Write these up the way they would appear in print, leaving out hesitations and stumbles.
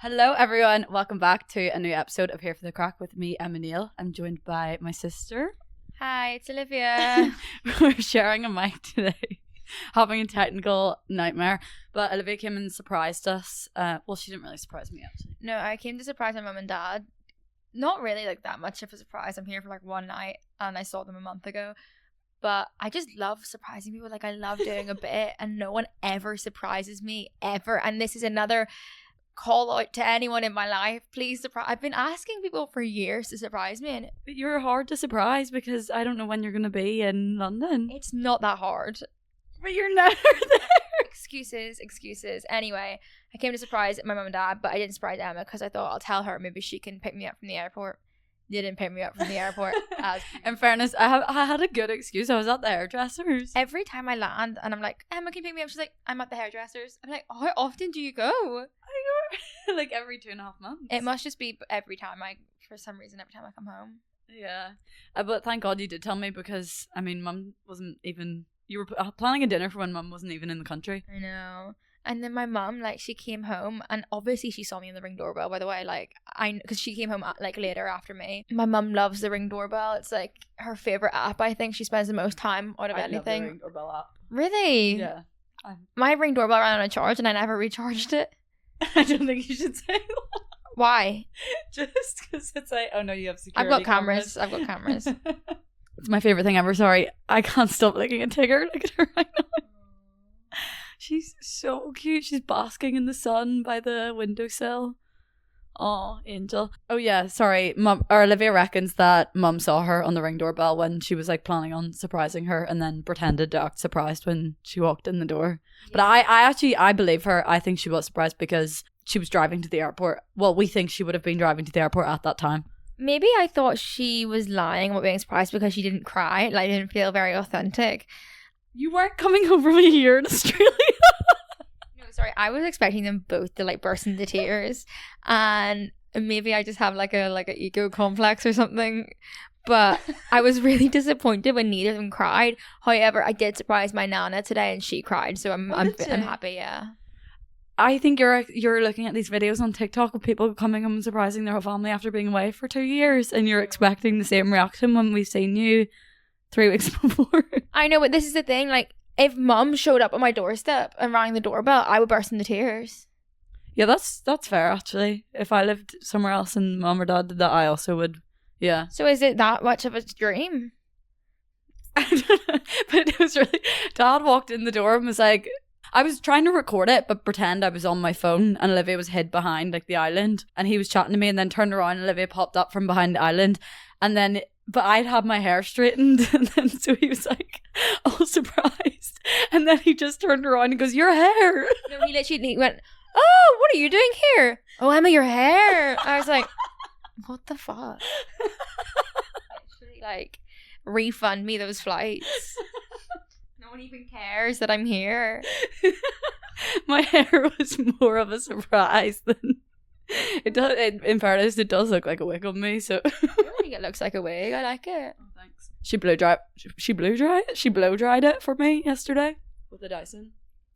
Hello everyone, welcome back to a new episode of Here for the Craic with me, Emma Neill. I'm joined by my sister. Hi, it's Olivia. We're sharing a mic today, having a technical nightmare, but Olivia came and surprised us. Well, she didn't really surprise me actually. No, I came to surprise my mum and dad. Not really like that much of a surprise. I'm here for like one night and I saw them a month ago. But I just love surprising people. Like I love doing a bit and no one ever surprises me ever. And this is another call out to anyone in my life. Please surprise. I've been asking people for years to surprise me, and But you're hard to surprise because I don't know when you're going to be in London. it's not that hard. But you're never there. Excuses. Anyway, I came to surprise my mum and dad, but I didn't surprise Emma because I thought I'll tell her maybe she can pick me up from the airport. They didn't pick me up from the airport. In fairness, I had a good excuse. I was at the hairdresser's. Every time I land and I'm like, Emma, can you pick me up? She's like, I'm at the hairdresser's. I'm like, oh, how often do you go? Like every 2.5 months. It must just be every time I come home. Yeah. But thank God you did tell me because, I mean, Mum wasn't even... You were planning a dinner for when Mum wasn't even in the country. I know. And then my mum, like, she came home and obviously she saw me on the Ring doorbell, by the way, like, because she came home, like, later after me. My mum loves the Ring doorbell. It's, like, her favourite app, I think. She spends the most time out of anything. Love the Ring doorbell app. Really? Yeah. My Ring doorbell ran on a charge and I never recharged it. I don't think you should say that. Why? Just because it's like, oh no, you have security I've got cameras. It's my favourite thing ever. Sorry. I can't stop looking at Tigger. Look at her right now. She's so cute. She's basking in the sun by the windowsill. Oh, angel. Oh yeah, sorry. Mum or Olivia reckons that Mum saw her on the Ring doorbell when she was like planning on surprising her and then pretended to act surprised when she walked in the door. But I believe her. I think she was surprised because she was driving to the airport. Well, we think she would have been driving to the airport at that time. Maybe I thought she was lying about being surprised because she didn't cry. Like, didn't feel very authentic. You weren't coming home from a year in Australia. No, sorry. I was expecting them both to like burst into tears, and maybe I just have like a ego complex or something. But I was really disappointed when neither of them cried. However, I did surprise my nana today, and she cried, so I'm happy. Yeah. I think you're looking at these videos on TikTok of people coming home and surprising their whole family after being away for 2 years, and you're expecting the same reaction when we've seen you 3 weeks before. I know, but this is the thing. Like, if Mum showed up at my doorstep and rang the doorbell, I would burst into tears. Yeah, that's fair actually. If I lived somewhere else and Mum or Dad did that, I also would. Yeah. So is it that much of a dream? I don't know, but it was really. Dad walked in the door and was like, I was trying to record it but pretend I was on my phone, and Olivia was hid behind like the island, and he was chatting to me and then turned around and Olivia popped up from behind the island, and then but I'd had my hair straightened and then so he was like all surprised, and then he just turned around and goes, your hair. No, he literally went, oh, what are you doing here? Oh, Emma, your hair. I was like, what the fuck? Actually, like, refund me those flights. No one even cares that I'm here. My hair was more of a surprise than it does. In fairness, it does look like a wig on me. So I don't think it looks like a wig. I like it. Oh, thanks. She blow dried it for me yesterday with the Dyson.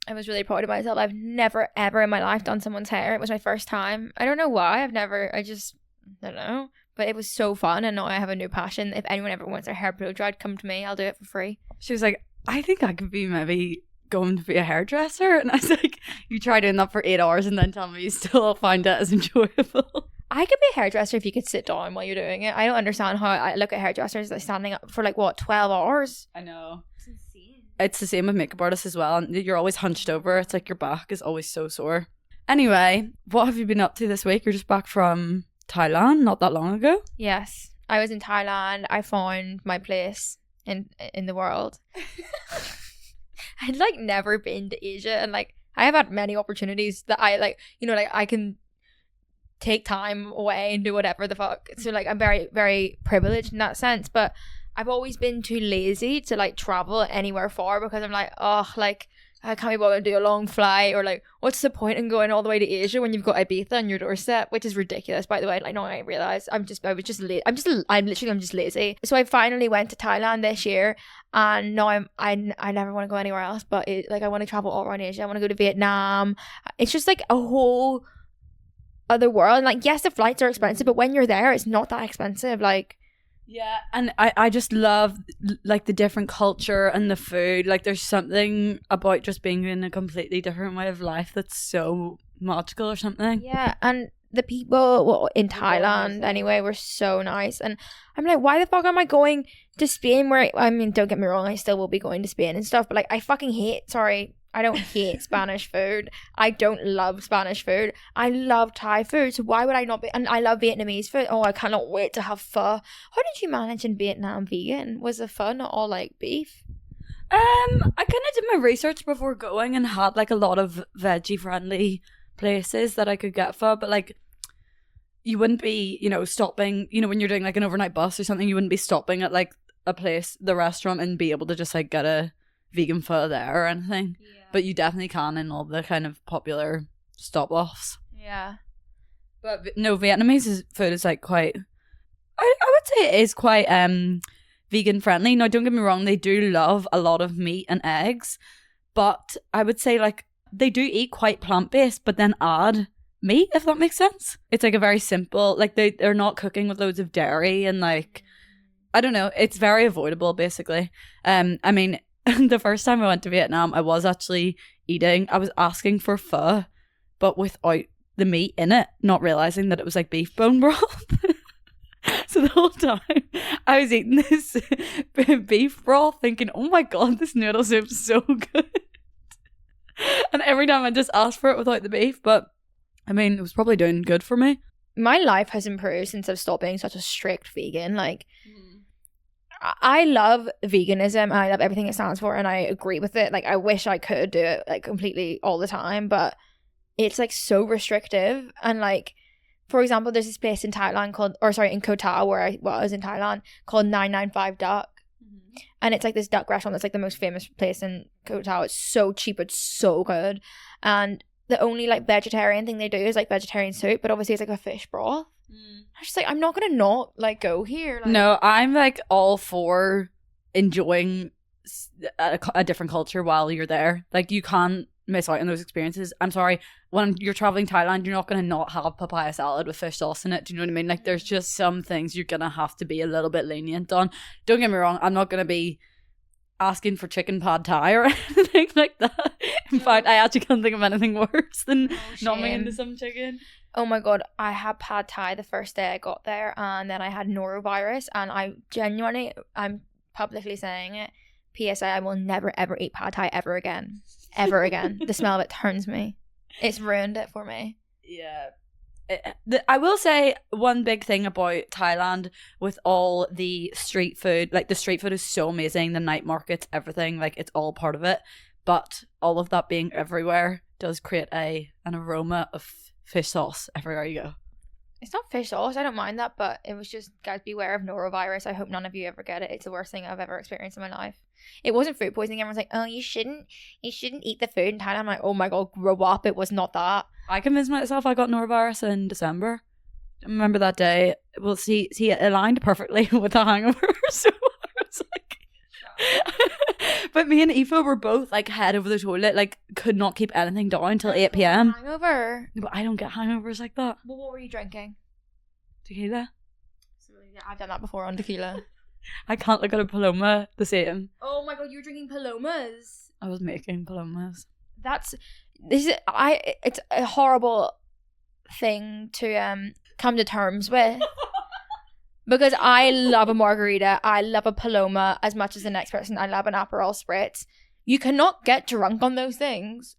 I was really proud of myself. I've never ever in my life done someone's hair. It was my first time. I don't know why. I don't know. But it was so fun, and now I have a new passion. If anyone ever wants their hair blow dried, come to me. I'll do it for free. She was like, I think I could be maybe going to be a hairdresser. And I was like, you try doing that for 8 hours and then tell me you still find that as enjoyable. I could be a hairdresser if you could sit down while you're doing it. I don't understand how I look at hairdressers like standing up for 12 hours. I know. It's insane. It's the same with makeup artists as well. And you're always hunched over. It's like your back is always so sore. Anyway, what have you been up to this week? You're just back from Thailand not that long ago. Yes. I was in Thailand. I found my place in the world. I'd never been to Asia, and I have had many opportunities that I can take time away and do whatever the fuck. So I'm very, very privileged in that sense, but I've always been too lazy to travel anywhere far because I'm I can't be bothered to do a long flight, or what's the point in going all the way to Asia when you've got Ibiza on your doorstep, which is ridiculous, by the way. Now I realize I'm just lazy. I'm just lazy. So I finally went to Thailand this year, and now I never want to go anywhere else. But I want to travel all around Asia. I want to go to Vietnam. It's just a whole other world. And like, yes, the flights are expensive, but when you're there, it's not that expensive. Like, yeah, and I just love like the different culture and the food. Like there's something about just being in a completely different way of life that's so magical or something. yeah, and the people in Thailand anyway were so nice. And I'm like, why the fuck am I going to Spain where I mean, don't get me wrong, I still will be going to Spain and stuff, but like I don't hate Spanish food. I don't love Spanish food. I love Thai food. So why would I not be? And I love Vietnamese food. Oh, I cannot wait to have pho. How did you manage in Vietnam vegan? Was the pho not all like beef? I kind of did my research before going and had like a lot of veggie friendly places that I could get pho, but like you wouldn't be, stopping, when you're doing like an overnight bus or something, you wouldn't be stopping at like a place, the restaurant, and be able to just like get a vegan pho there or anything. Yeah. But you definitely can in all the kind of popular stop-offs. Yeah. But no, Vietnamese food is like quite, I would say it is quite vegan friendly. Now, don't get me wrong, they do love a lot of meat and eggs, but I would say like they do eat quite plant-based, but then add meat, if that makes sense. It's like a very simple, like they're not cooking with loads of dairy and like, I don't know, it's very avoidable basically. I mean, the first time I went to Vietnam, I was asking for pho, but without the meat in it, not realizing that it was like beef bone broth. So the whole time I was eating this beef broth thinking, oh my god, this noodle soup's so good. And every time I just asked for it without the beef, but I mean, it was probably doing good for me. My life has improved since I've stopped being such a strict vegan. Like, I love veganism and I love everything it stands for and I agree with it. Like, I wish I could do it like completely all the time, but it's like so restrictive. And like, for example, there's this place in Thailand in Koh Tao where I was in Thailand called 995 Duck. And it's like this duck restaurant that's like the most famous place in Koh Tao. It's so cheap, it's so good. And the only like vegetarian thing they do is like vegetarian soup, but obviously it's like a fish broth. I'm just like, I'm not gonna not like go here. Like, no, I'm like all for enjoying a different culture while you're there. Like you can't miss out on those experiences. I'm sorry, when you're traveling Thailand, you're not gonna not have papaya salad with fish sauce in it. Do you know what I mean? Like there's just some things you're gonna have to be a little bit lenient on. Don't get me wrong, I'm not gonna be asking for chicken pad thai or anything like that. In fact, I actually can't think of anything worse than not being into some chicken. Oh my god, I had pad thai the first day I got there, and then I had norovirus, and I'm publicly saying it, PSA, I will never ever eat pad thai ever again. Ever again. The smell of it turns me. It's ruined it for me. Yeah. I will say one big thing about Thailand with all the street food, like the street food is so amazing, the night markets, everything, like it's all part of it, but all of that being everywhere does create an aroma of fish sauce everywhere you go. It's not fish sauce, I don't mind that, but it was just, guys, beware of norovirus. I hope none of you ever get it. It's the worst thing I've ever experienced in my life. It wasn't food poisoning. Everyone's like, oh, you shouldn't eat the food in Thailand. I'm like, oh my god, grow up. It was not that. I convinced myself I got norovirus in December. I remember that day. Well, see, it aligned perfectly with the hangover. So I was like, but me and Aoife were both like head over the toilet, like could not keep anything down until 8 p.m. Hangover. But I don't get hangovers like that. Well, what were you drinking? Tequila. So, yeah, I've done that before on tequila. I can't look at a Paloma the same. Oh my god, you were drinking Palomas. I was making Palomas. It's a horrible thing to come to terms with. Because I love a margarita, I love a Paloma as much as the next person. I love an Aperol Spritz. You cannot get drunk on those things.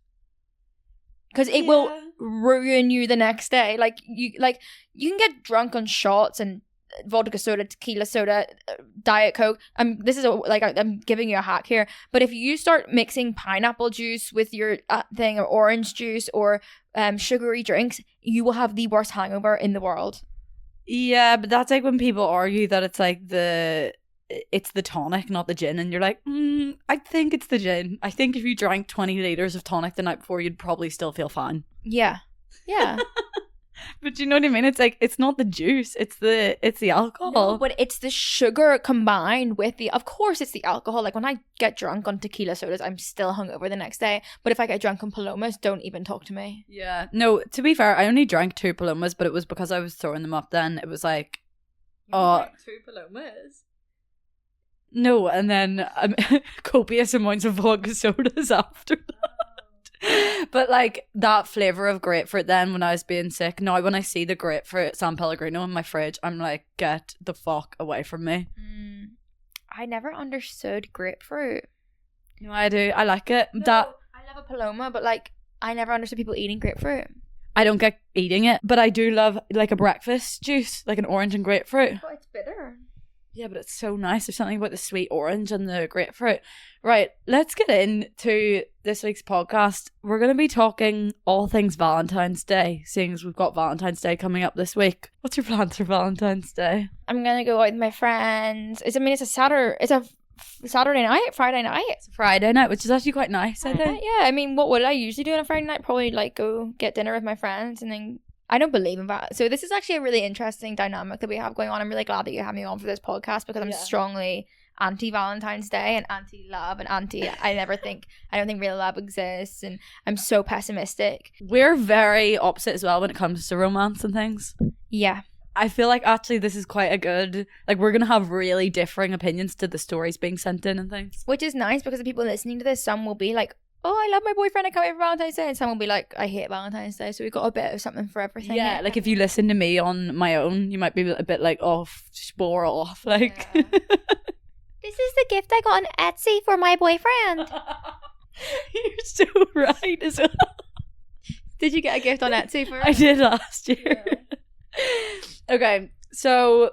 Because it will ruin you the next day. Like you can get drunk on shots and vodka soda, tequila soda, Diet Coke. I'm giving you a hack here. But if you start mixing pineapple juice with your thing, or orange juice, or sugary drinks, you will have the worst hangover in the world. Yeah, but that's like when people argue that it's like it's the tonic, not the gin, and you're like, I think it's the gin. I think if you drank 20 liters of tonic the night before, you'd probably still feel fine. Yeah. But you know what I mean? It's like, it's not the juice, it's the alcohol. No, but it's the sugar combined with of course it's the alcohol. Like when I get drunk on tequila sodas, I'm still hungover the next day. But if I get drunk on Palomas, don't even talk to me. Yeah. No, to be fair, I only drank 2 Palomas, but it was because I was throwing them up then. It was like, You drank 2 Palomas? No, and then copious amounts of vodka sodas after that. But like that flavour of grapefruit then when I was being sick, now when I see the grapefruit San Pellegrino in my fridge, I'm like, get the fuck away from me. I never understood grapefruit. No, I do. I like it. No, I love a Paloma, but like I never understood people eating grapefruit. I don't get eating it, but I do love like a breakfast juice, like an orange and grapefruit. But it's bitter. Yeah, but it's so nice. There's something about the sweet orange and the grapefruit. Right, let's get into this week's podcast. We're going to be talking all things Valentine's Day, seeing as we've got Valentine's Day coming up this week. What's your plans for Valentine's Day? I'm going to go out with my friends. It's a Saturday night, Friday night. It's a Friday night, which is actually quite nice, I think. Yeah, I mean, what would I usually do on a Friday night? Probably like go get dinner with my friends and then... I don't believe in that. So this is actually a really interesting dynamic that we have going on. I'm really glad that you had me on for this podcast because I'm strongly anti-Valentine's Day and anti-love and I don't think real love exists, and I'm so pessimistic. We're very opposite as well when it comes to romance and things. Yeah. I feel like actually this is quite a good, like we're going to have really differing opinions to the stories being sent in and things. Which is nice because the people listening to this, some will be like, oh, I love my boyfriend, I can't wait for Valentine's Day. And some will be like, I hate Valentine's Day. So we've got a bit of something for everything. Yeah, like if you listen to me on my own, you might be a bit like, oh, spore off. Like, yeah. This is the gift I got on Etsy for my boyfriend. You're so right as well. Did you get a gift on Etsy for I did last year. Yeah. Okay, so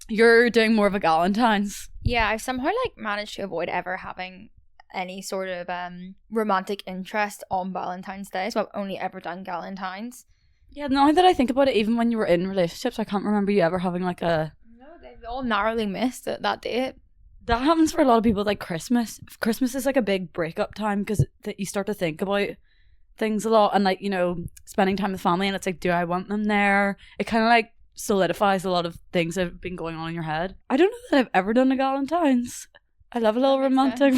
you're doing more of a Valentine's. Yeah, I've somehow like managed to avoid ever having any sort of romantic interest on Valentine's Day, so I've only ever done Galentines. Yeah, now that I think about it, even when you were in relationships, I can't remember you ever having like a... No, they've all narrowly missed that date. That happens for a lot of people, like Christmas. Christmas is like a big breakup time because you start to think about things a lot and like, you know, spending time with family, and it's like, do I want them there? It kind of like solidifies a lot of things that have been going on in your head. I don't know that I've ever done a Galentine's. I love a little romantic.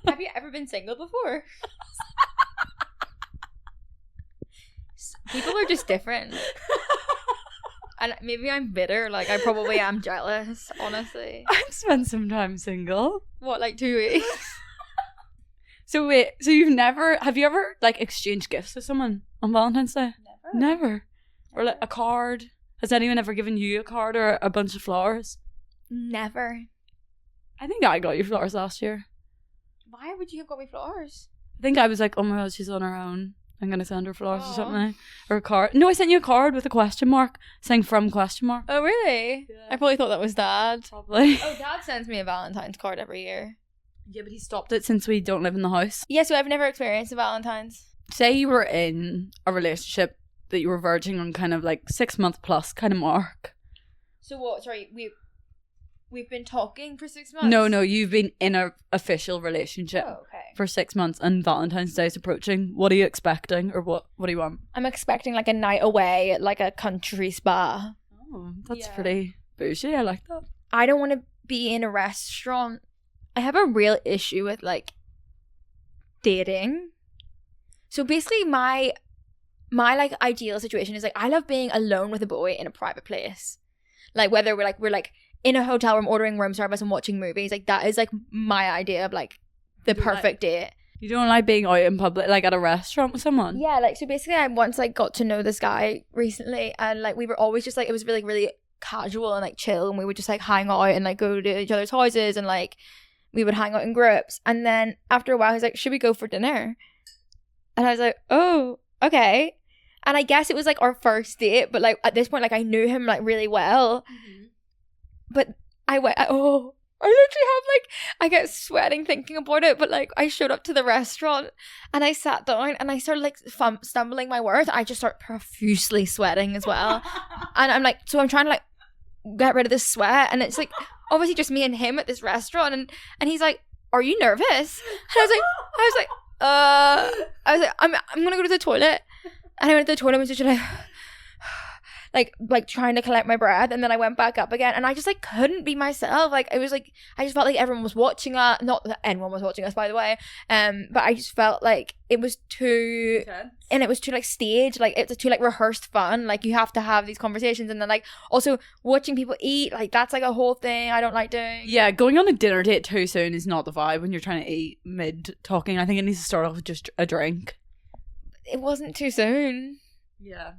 Have you ever been single before? People are just different. And maybe I'm bitter. Like, I probably am jealous, honestly. I've spent some time single. What, like 2 weeks? So wait, so have you ever like exchanged gifts with someone on Valentine's Day? Never. Or like a card? Has anyone ever given you a card or a bunch of flowers? Never. I think I got you flowers last year. Why would you have got me flowers? I think I was like, oh my god, she's on her own. I'm going to send her flowers or something. Or a card. No, I sent you a card with a question mark saying from question mark. Oh, really? Yeah. I probably thought that was Dad. Probably. Oh, Dad sends me a Valentine's card every year. Yeah, but he stopped it since we don't live in the house. Yeah, so I've never experienced a Valentine's. Say you were in a relationship that you were verging on kind of like 6 month plus kind of mark. So what? Sorry, we've been talking for 6 months? No, you've been in an official relationship for 6 months and Valentine's Day is approaching. What are you expecting, or what do you want? I'm expecting like a night away at like a country spa. Oh, that's pretty bougie. I like that. I don't want to be in a restaurant. I have a real issue with like dating. So basically my like ideal situation is like I love being alone with a boy in a private place. Like whether we're like in a hotel room ordering room service and watching movies, like that is like my idea of like the perfect date. You don't like being out in public, like at a restaurant with someone? Yeah, like so basically I once like got to know this guy recently, and like we were always just like, it was really, really casual and like chill, and we would just like hang out and like go to each other's houses, and like we would hang out in groups. And then after a while he's like, should we go for dinner? And I was like, oh, okay. And I guess it was like our first date, but like at this point like I knew him like really well. Mm-hmm. But I literally have like, I get sweating thinking about it, but like I showed up to the restaurant and I sat down and I started like stumbling my words. I just start profusely sweating as well. And I'm like, so I'm trying to like get rid of this sweat, and it's like obviously just me and him at this restaurant, and he's like, are you nervous? And I was like I'm gonna go to the toilet. And I went to the toilet and was just like like trying to collect my breath, and then I went back up again, and I just like couldn't be myself. Like it was like I just felt like everyone was watching us, not that anyone was watching us, by the way, but I just felt like it was too intense. And it was too like staged, like it's too like rehearsed fun. Like you have to have these conversations, and then like also watching people eat, like that's like a whole thing I don't like doing. Yeah, going on a dinner date too soon is not the vibe when you're trying to eat mid talking. I think it needs to start off with just a drink. It wasn't too soon. Yeah,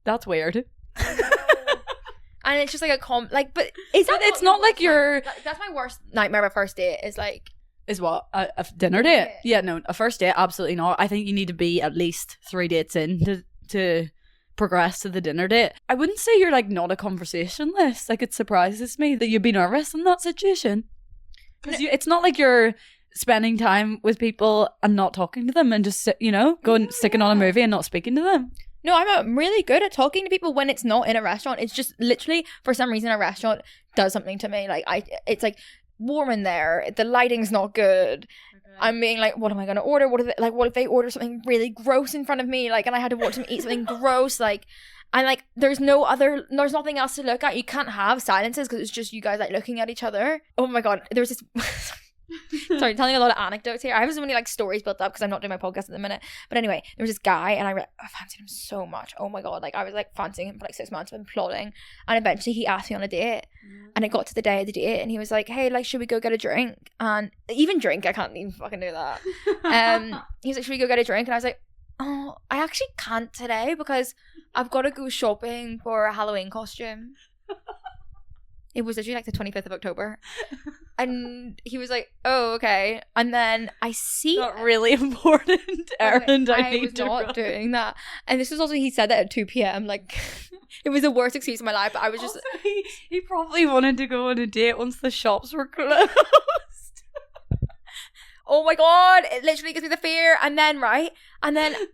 that's weird. And it's just like but is that it's not like you're that's my worst nightmare of a first date is what a dinner date. Yeah, no, a first date, absolutely not. I think you need to be at least 3 dates in to progress to the dinner date. I wouldn't say you're like not a conversationalist. Like it surprises me that you'd be nervous in that situation, because it's not like you're spending time with people and not talking to them and just going sticking on a movie and not speaking to them. No, I'm really good at talking to people when it's not in a restaurant. It's just literally for some reason a restaurant does something to me. Like it's like warm in there, the lighting's not good. Okay. I'm being like, what am I going to order? What if they order something really gross in front of me? Like, and I had to watch them eat something gross. Like, and like, there's nothing else to look at. You can't have silences because it's just you guys like looking at each other. Oh my god, there's this. Sorry, telling a lot of anecdotes here. I have so many like stories built up because I'm not doing my podcast at the minute. But anyway, there was this guy and I fancied him so much. Oh my god, like I was like fancying him for like 6 months. I've been plotting, and eventually he asked me on a date. And it got to the day of the date and he was like, hey, like should we go get a drink? And even drink, I can't even fucking do that. He was like, should we go get a drink? And I was like, oh, I actually can't today because I've got to go shopping for a Halloween costume. It was literally like the 25th of October. And he was like, oh, okay. And then I see... Not really important errand I was not doing that. And this was also, he said that at 2 p.m. Like, it was the worst excuse of my life. But I was just... Also, he probably wanted to go on a date once the shops were closed. Oh my god, it literally gives me the fear. And then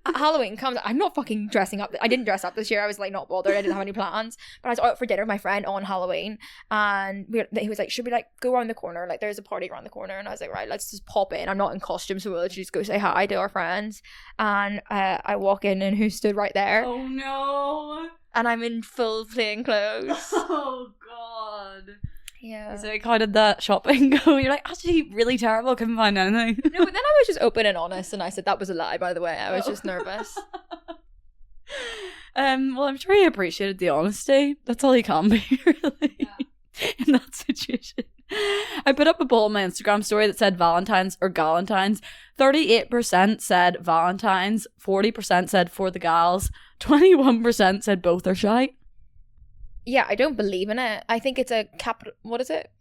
Halloween comes. I'm not fucking dressing up. I didn't dress up this year. I was like not bothered. I didn't have any plans. But I was out for dinner with my friend on Halloween, and he was like, should we like go around the corner? Like there's a party around the corner. And I was like, right, let's just pop in. I'm not in costume, so we'll literally just go say hi to our friends. And I walk in, and who stood right there? Oh no. And I'm in full plain clothes. Oh god. Yeah. So like, how did that shopping go? You're like, actually really terrible, couldn't find anything. No, but then I was just open and honest, and I said that was a lie, by the way. I was just nervous. Well, I'm sure he appreciated the honesty. That's all he can be, really, in that situation. I put up a poll on my Instagram story that said Valentines or Galentines. 38% said Valentines, 40% said for the gals, 21% said both are shite. Yeah, I don't believe in it. I think it's a capital... What is it?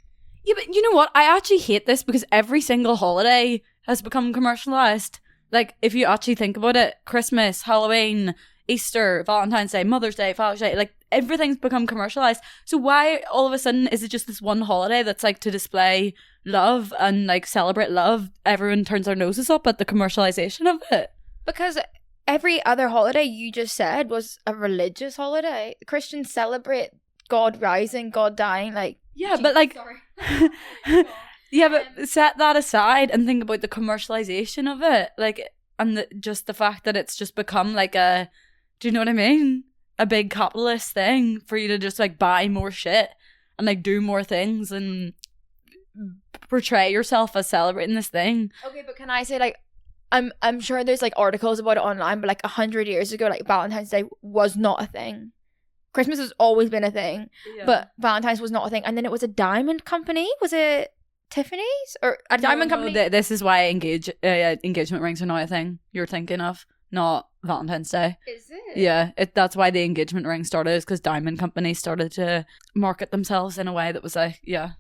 Yeah, but you know what? I actually hate this because every single holiday has become commercialised. Like, if you actually think about it, Christmas, Halloween, Easter, Valentine's Day, Mother's Day, Father's Day, like, everything's become commercialised. So why, all of a sudden, is it just this one holiday that's, like, to display love and, like, celebrate love? Everyone turns their noses up at the commercialisation of it. Because... every other holiday you just said was a religious holiday. Christians celebrate God rising, God dying, like... Yeah, Jesus, but like... sorry. Yeah, but set that aside and think about the commercialization of it. Like, and just the fact that it's just become like a... Do you know what I mean? A big capitalist thing for you to just like buy more shit and like do more things and portray yourself as celebrating this thing. Okay, but can I say like... I'm sure there's like articles about it online, but like 100 years ago, like Valentine's Day was not a thing. Christmas has always been a thing, but Valentine's was not a thing. And then it was a diamond company. Was it Tiffany's or a diamond company? This is why engagement rings are not a thing you're thinking of, not Valentine's Day. Is it? Yeah, that's why the engagement ring started, is because diamond companies started to market themselves in a way that was like, yeah.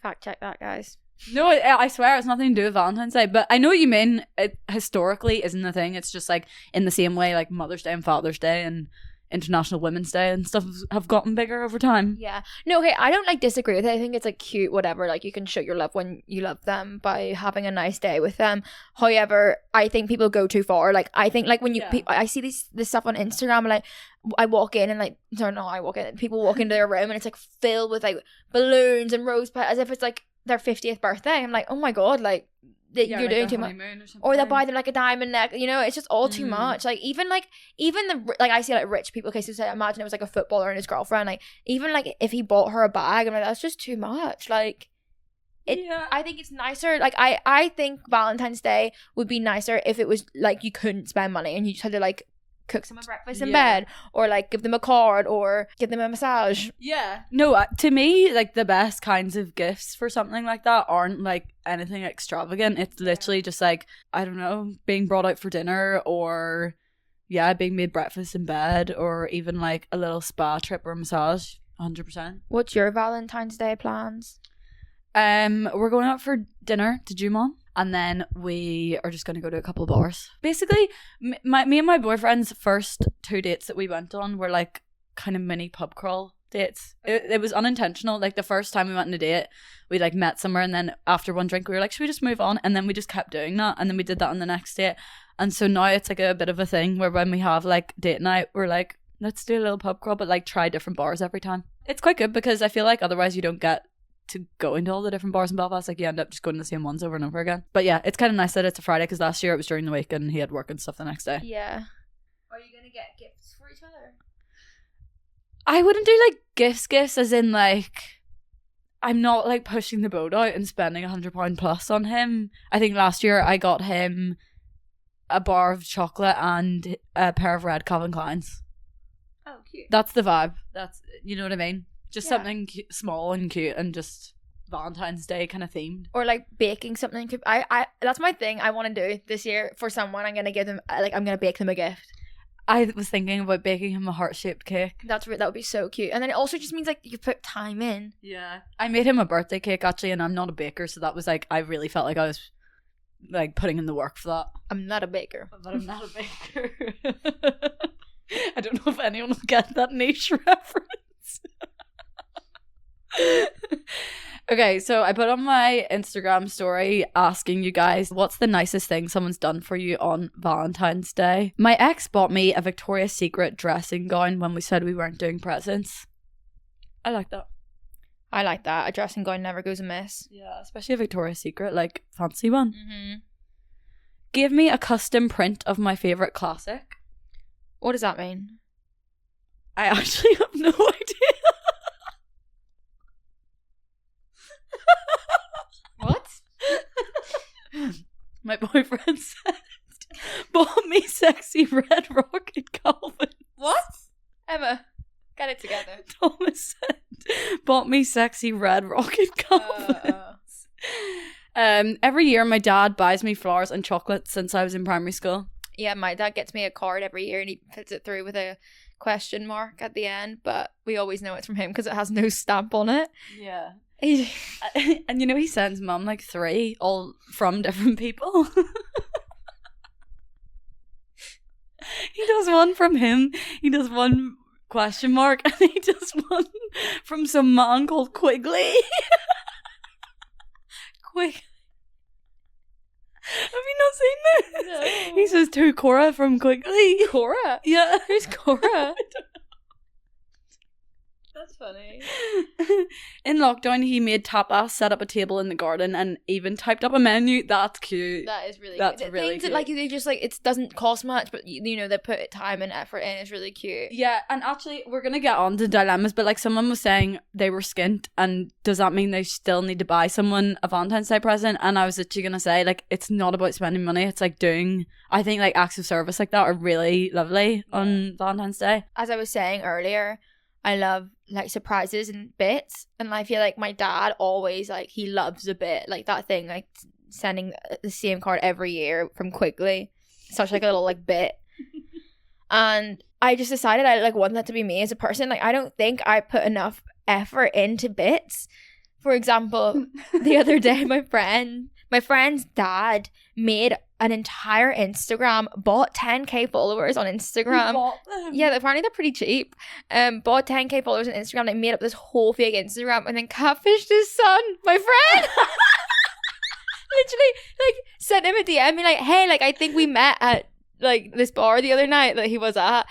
Fact check that, guys. No, I swear it's nothing to do with Valentine's Day, but I know what you mean. It historically isn't a thing. It's just like in the same way like Mother's Day and Father's Day and International Women's Day and stuff have gotten bigger over time. Yeah. No, okay, I don't like disagree with it. I think it's like cute, whatever. Like you can show your love when you love them by having a nice day with them. However, I think people go too far. Like I think like when I see this stuff on Instagram and like I walk in and like people walk into their room and it's like filled with like balloons and rose petals as if it's like their 50th birthday. I'm like, oh my god, like that Yeah, you're like doing a too much. honeymoon or something. Or they'll buy them like a diamond neck, you know, it's just all too Mm. much. Like even the like I see like rich people. Okay, so say, imagine it was like a footballer and his girlfriend. Like even like if he bought her a bag, I'm like, that's just too much. Like Yeah. I think it's nicer. Like I think Valentine's Day would be nicer if it was like you couldn't spend money and you just had to like cook someone breakfast in Yeah. bed, or like give them a card, or give them a massage. Yeah. No, to me, like the best kinds of gifts for something like that aren't like anything extravagant. It's literally just like, I don't know, being brought out for dinner, or being made breakfast in bed, or even like a little spa trip or a massage. 100%. What's your Valentine's Day plans? We're going out for dinner to Jumon, and then we are just going to go to a couple of bars. Basically, me and my boyfriend's first 2 dates that we went on were like kind of mini pub crawl dates. It was unintentional. Like the first time we went on a date, we like met somewhere, and then after one drink we were like, should we just move on? And then we just kept doing that, and then we did that on the next date. And so now it's like a bit of a thing where when we have like date night, we're like, let's do a little pub crawl, but like try different bars every time. It's quite good because I feel like otherwise you don't get to go into all the different bars in Belfast. Like you end up just going to the same ones over and over again. But yeah, it's kind of nice that it's a Friday, because last year it was during the week and he had work and stuff the next day. Yeah. Are you gonna get gifts for each other? I wouldn't do like gifts as in like, I'm not like pushing the boat out and spending £100 plus on him. I think last year I got him a bar of chocolate and a pair of red Calvin Kleins. Oh, cute. That's the vibe. That's, you know what I mean? Just Yeah. something small and cute and just Valentine's Day kind of themed. Or like baking something. I that's my thing I want to do this year for someone. I'm gonna give them I'm gonna bake them a gift. I was thinking about baking him a heart-shaped cake. That would be so cute. And then it also just means like you put time in. Yeah. I made him a birthday cake actually, and I'm not a baker, so that was like, I really felt like I was like putting in the work for that. I'm not a baker. But I'm not a baker. I don't know if anyone will get that niche reference. Okay, so I put on my Instagram story asking you guys, what's the nicest thing someone's done for you on Valentine's Day? My ex bought me a Victoria's Secret dressing gown when we said we weren't doing presents. I like that. I like that. A dressing gown never goes amiss. Yeah, especially a Victoria's Secret, like fancy one. Mm-hmm. Gave me a custom print of my favourite classic. What does that mean? I actually have no idea. What? My boyfriend said, bought me sexy red rocket Calvin. What? Emma, get it together. Thomas said, bought me sexy red rocket Calvins. Every year my dad buys me flowers and chocolate since I was in primary school. Yeah, my dad gets me a card every year and he puts it through with a question mark at the end, but we always know it's from him because it has no stamp on it. Yeah. And you know, he sends mum like 3 all from different people. He does one from him, he does one question mark, and he does one from some man called Quigley. Quigley. Have you not seen this? No. He says to Cora from Quigley. Cora? Yeah. Who's Cora? That's funny. In lockdown, he made tapas, set up a table in the garden, and even typed up a menu. That's cute. That is really That's cute. really Things that, cute. like, they just, like, it doesn't cost much, but, you know, they put time and effort in. It's really cute. Yeah, and actually, we're going to get on to dilemmas, but like someone was saying they were skint, and does that mean they still need to buy someone a Valentine's Day present? And I was literally going to say, like, it's not about spending money. It's like doing, I think like acts of service like that are really lovely on Valentine's Day. As I was saying earlier, I love like surprises and bits, and I feel like my dad always, like, he loves a bit, like that thing, like sending the same card every year from Quigley, such like a little like bit. And I just decided I like want that to be me as a person. Like, I don't think I put enough effort into bits. For example, the other day my friend's dad made an entire Instagram, bought 10k followers on Instagram. Yeah, apparently they're pretty cheap. Bought 10k followers on Instagram. They made up this whole fake Instagram and then catfished his son, my friend. Literally, like, sent him a DM, being like, hey, like, I think we met at like this bar the other night that he was at.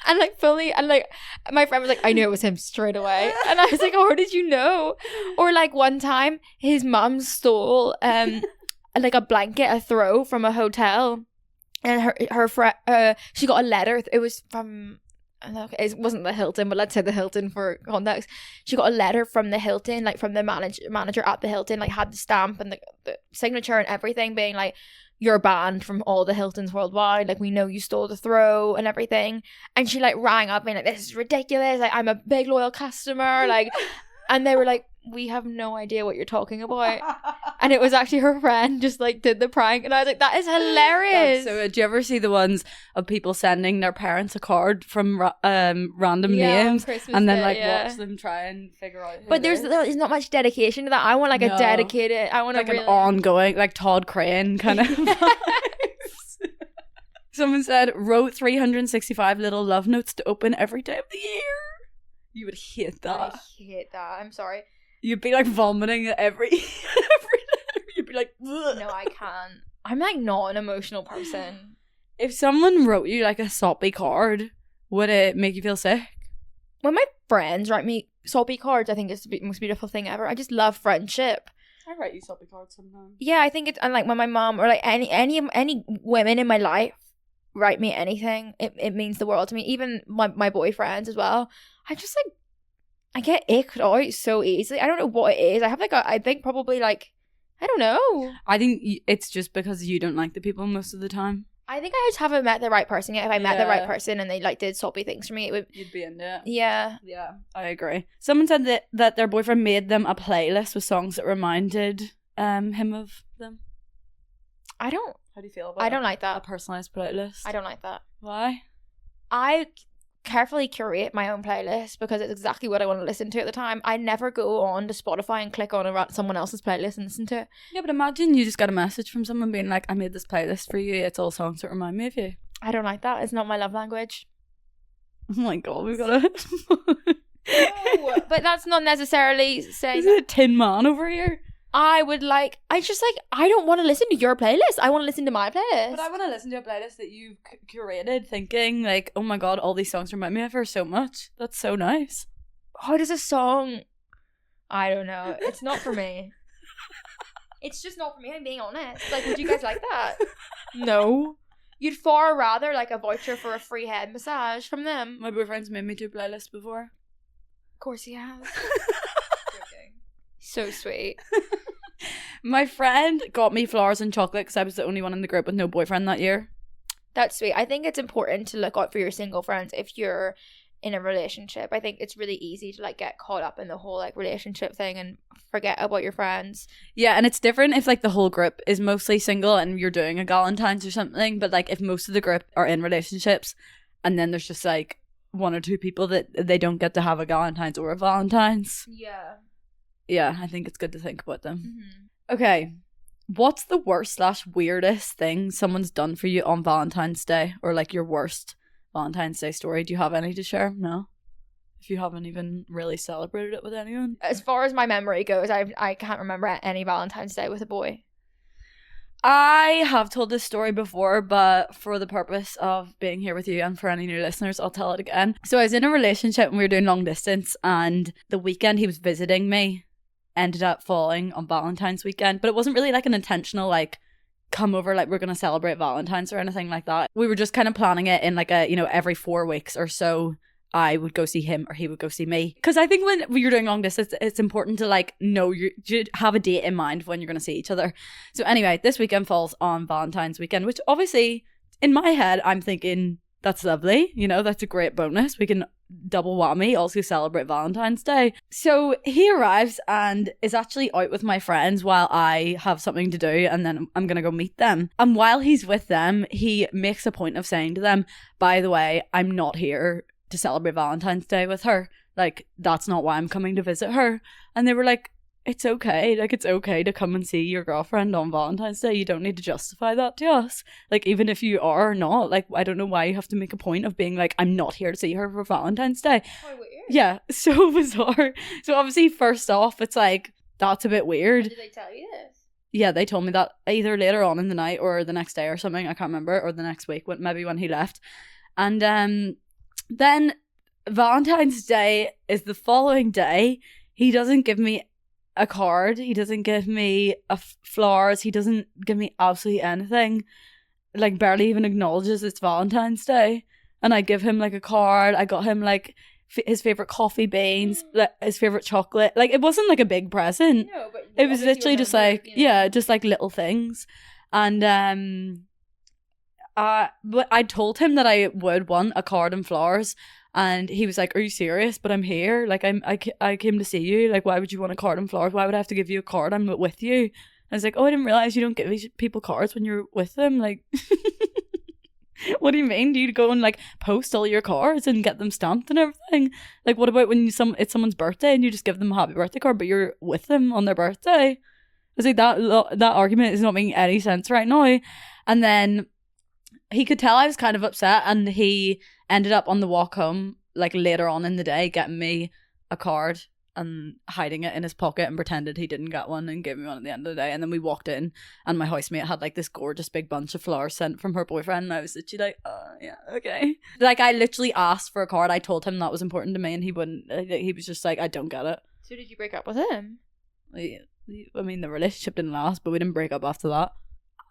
And like fully, and like my friend was like, I knew it was him straight away. And I was like, oh, how did you know? Or like one time his mum stole like a blanket, a throw from a hotel, and her friend, she got a letter. It was from, it wasn't the Hilton, but let's say the Hilton for context. She got a letter from the Hilton, like from the manager at the Hilton, like had the stamp and the signature and everything, being like, you're banned from all the Hiltons worldwide, like we know you stole the throw and everything. And she like rang up being like, this is ridiculous, like I'm a big loyal customer, like, and they were like, we have no idea what you're talking about. And it was actually her friend just like did the prank, and I was like, that is hilarious. So do you ever see the ones of people sending their parents a card from random names and then watch them try and figure out who but there's not much dedication to that. I want like a dedicated, I want like really... an ongoing, like Todd Crane kind of Someone said, wrote 365 little love notes to open every day of the year. You would hate that. I hate that. I'm sorry. You'd be like vomiting at every letter. You'd be like, ugh. No, I can't. I'm like not an emotional person. If someone wrote you like a soppy card, would it make you feel sick? When my friends write me soppy cards, I think it's the most beautiful thing ever. I just love friendship. I write you soppy cards sometimes. Yeah, I think it's, and like when my mom or like any women in my life write me anything, it means the world to me. Even my boyfriends as well. I just like, I get icked out so easily. I don't know what it is. I have like I think probably like, I don't know. I think it's just because you don't like the people most of the time. I think I just haven't met the right person yet. If I met the right person and they like did soppy things for me, it would... You'd be into it. Yeah. Yeah, I agree. Someone said that their boyfriend made them a playlist with songs that reminded him of them. How do you feel about I don't like that. A personalised playlist? I don't like that. Why? I carefully curate my own playlist because it's exactly what I want to listen to at the time. I never go on to Spotify and click on someone else's playlist and listen to it. Yeah, but imagine you just got a message from someone being like, I made this playlist for you. It's all songs that remind me of you. I don't like that. It's not my love language. Oh my god, we've got a... No, but that's not necessarily saying... Is it a Tin Man over here? I don't want to listen to your playlist. I want to listen to my playlist. But I want to listen to a playlist that you've curated thinking like, oh my god, all these songs remind me of her so much. That's so nice. How does a song... I don't know. It's not for me. It's just not for me, I'm being honest. Like, would you guys like that? No. You'd far rather like a voucher for a free head massage from them. My boyfriend's made me do playlists before. Of course he has. So sweet. My friend got me flowers and chocolate because I was the only one in the group with no boyfriend that year. That's sweet. I think it's important to look out for your single friends if you're in a relationship. I think it's really easy to like get caught up in the whole like relationship thing and forget about your friends. Yeah, and it's different if like the whole group is mostly single and you're doing a Valentine's or something, but like if most of the group are in relationships and then there's just like one or two people that they don't get to have a Valentine's or a Valentine's. Yeah, I think it's good to think about them. Mm-hmm. Okay, what's the worst/weirdest thing someone's done for you on Valentine's Day, or like your worst Valentine's Day story? Do you have any to share? No? If you haven't even really celebrated it with anyone? As far as my memory goes, I can't remember any Valentine's Day with a boy. I have told this story before, but for the purpose of being here with you and for any new listeners, I'll tell it again. So I was in a relationship and we were doing long distance, and the weekend he was visiting me ended up falling on Valentine's weekend, but it wasn't really like an intentional like come over like we're gonna celebrate Valentine's or anything like that. We were just kind of planning it in like a, you know, every 4 weeks or so I would go see him or he would go see me, because I think when you're doing long distance it's important to like know you have a date in mind when you're gonna see each other. So anyway, this weekend falls on Valentine's weekend, which obviously in my head I'm thinking that's lovely, you know, that's a great bonus, we can double whammy, also celebrate Valentine's Day. So he arrives and is actually out with my friends while I have something to do, and then I'm gonna go meet them. And while he's with them, he makes a point of saying to them, by the way, I'm not here to celebrate Valentine's Day with her, like that's not why I'm coming to visit her. And they were like, it's okay, like it's okay to come and see your girlfriend on Valentine's Day, you don't need to justify that to us, like even if you are or not, like I don't know why you have to make a point of being like, I'm not here to see her for Valentine's Day. Oh, weird. Yeah, so bizarre. So obviously first off it's like, that's a bit weird. Did they tell you this? Yeah, they told me that either later on in the night or the next day or something, I can't remember, or the next week, maybe when he left. And then Valentine's Day is the following day. He doesn't give me a card. He doesn't give me flowers. He doesn't give me absolutely anything. Like, barely even acknowledges it's Valentine's Day. And I give him like a card. I got him like his favorite coffee beans, his favorite chocolate. Like, it wasn't like a big present. No, but it was literally just like, just like little things. And but I told him that I would want a card and flowers, and he was like, "Are you serious? But I'm here. Like, I came to see you. Like, why would you want a card and flowers? Why would I have to give you a card? I'm with you." I was like, "Oh, I didn't realize you don't give people cards when you're with them. Like, what do you mean? Do you go and like post all your cards and get them stamped and everything? Like, what about when it's someone's birthday and you just give them a happy birthday card, but you're with them on their birthday?" I was like, that argument is not making any sense right now. And then he could tell I was kind of upset, and he ended up on the walk home, like later on in the day, getting me a card and hiding it in his pocket and pretended he didn't get one and gave me one at the end of the day. And then we walked in, and my housemate had like this gorgeous big bunch of flowers sent from her boyfriend, and I was literally like, "Oh yeah, okay." Like, I literally asked for a card. I told him that was important to me, and he wouldn't. He was just like, "I don't get it." So did you break up with him? I mean, the relationship didn't last, but we didn't break up after that.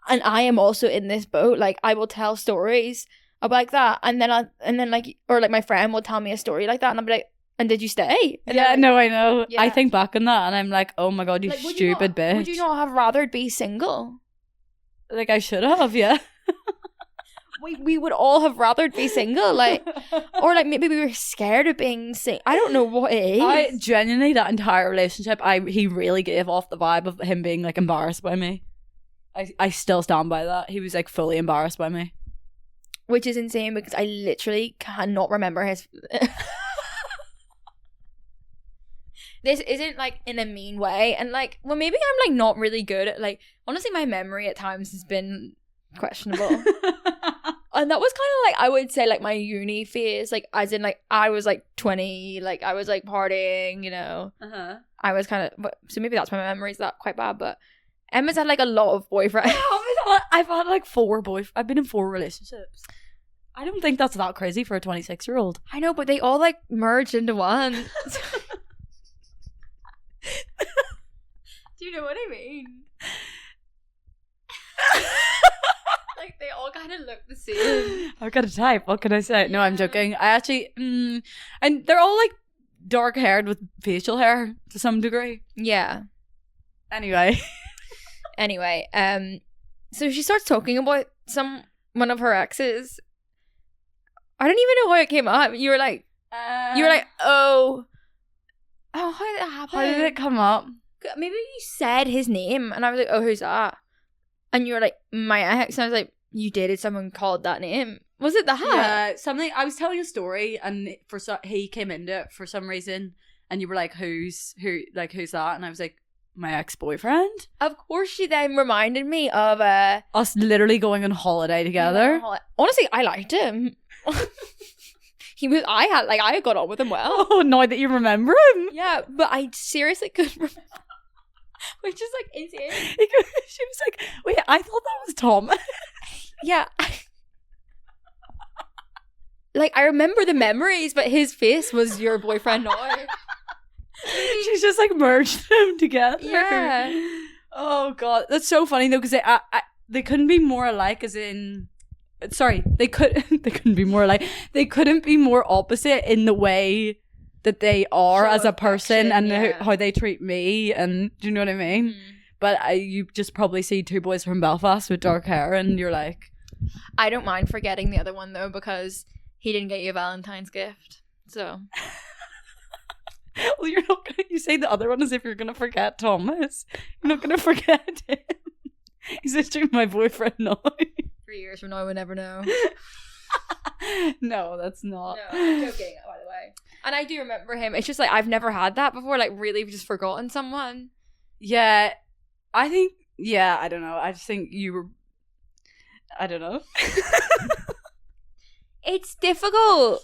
And I am also in this boat. Like, I will tell stories about like that, and then like, or like my friend will tell me a story like that, and I'll be like, "And did you stay?" And yeah, like, no, I know. Yeah. I think back on that, and I'm like, "Oh my god, you like, stupid bitch!" Would you not have rather be single? Like, I should have, yeah. we would all have rather be single, like, or like maybe we were scared of being single. I don't know what it is. I genuinely, that entire relationship, he really gave off the vibe of him being like embarrassed by me. I still stand by that. He was like fully embarrassed by me, which is insane because I literally cannot remember his. This isn't like in a mean way, and like, well, maybe I'm like not really good at, like, honestly, my memory at times has been questionable. And that was kind of like, I would say, like, my uni phase, like, as in like I was like 20, like I was like partying, you know. I was kind of, so maybe that's why my memory's that quite bad. But Emma's had like a lot of boyfriends. I've had like 4 boyfriends. I've been in 4 relationships. I don't think that's that crazy for a 26-year-old. I know, but they all like merged into one. Do you know what I mean? Like, they all kind of look the same. I've got a type. What can I say? No, I'm joking. I actually, and they're all like dark haired with facial hair to some degree. Yeah. Anyway, so she starts talking about one of her exes. I don't even know how it came up. You were like, oh, how did that happen? How did it come up? Maybe you said his name, and I was like, oh, who's that? And you were like, my ex. And I was like, you dated someone called that name? Was it that? Yeah, something. I was telling a story, and he came into it for some reason, and you were like, who's that? And I was like, my ex-boyfriend. Of course, she then reminded me of us literally going on holiday together. Honestly, I liked him. I got on with him well. Oh, now that you remember him. Yeah, but I seriously couldn't remember. Which is like insane. She was like, wait, I thought that was Tom. Yeah. Like, I remember the memories, but his face was your boyfriend now. She's just like merged them together. Yeah. Oh god, that's so funny though, because they couldn't be more alike, as in, sorry, they couldn't be more alike. They couldn't be more opposite in the way that they are as a person and how they treat me, and do you know what I mean? But you just probably see 2 boys from Belfast with dark hair, and you're like, I don't mind forgetting the other one though, because he didn't get you a Valentine's gift, so. Well, you're not gonna. You say the other one as if you're gonna forget Thomas. You're not gonna forget him. He's literally my boyfriend now. 3 years from now, I would never know. No, that's not. No, I'm joking, by the way. And I do remember him. It's just like, I've never had that before. Like, really just forgotten someone. Yeah, I think. Yeah, I don't know. I just think you were. I don't know. It's difficult.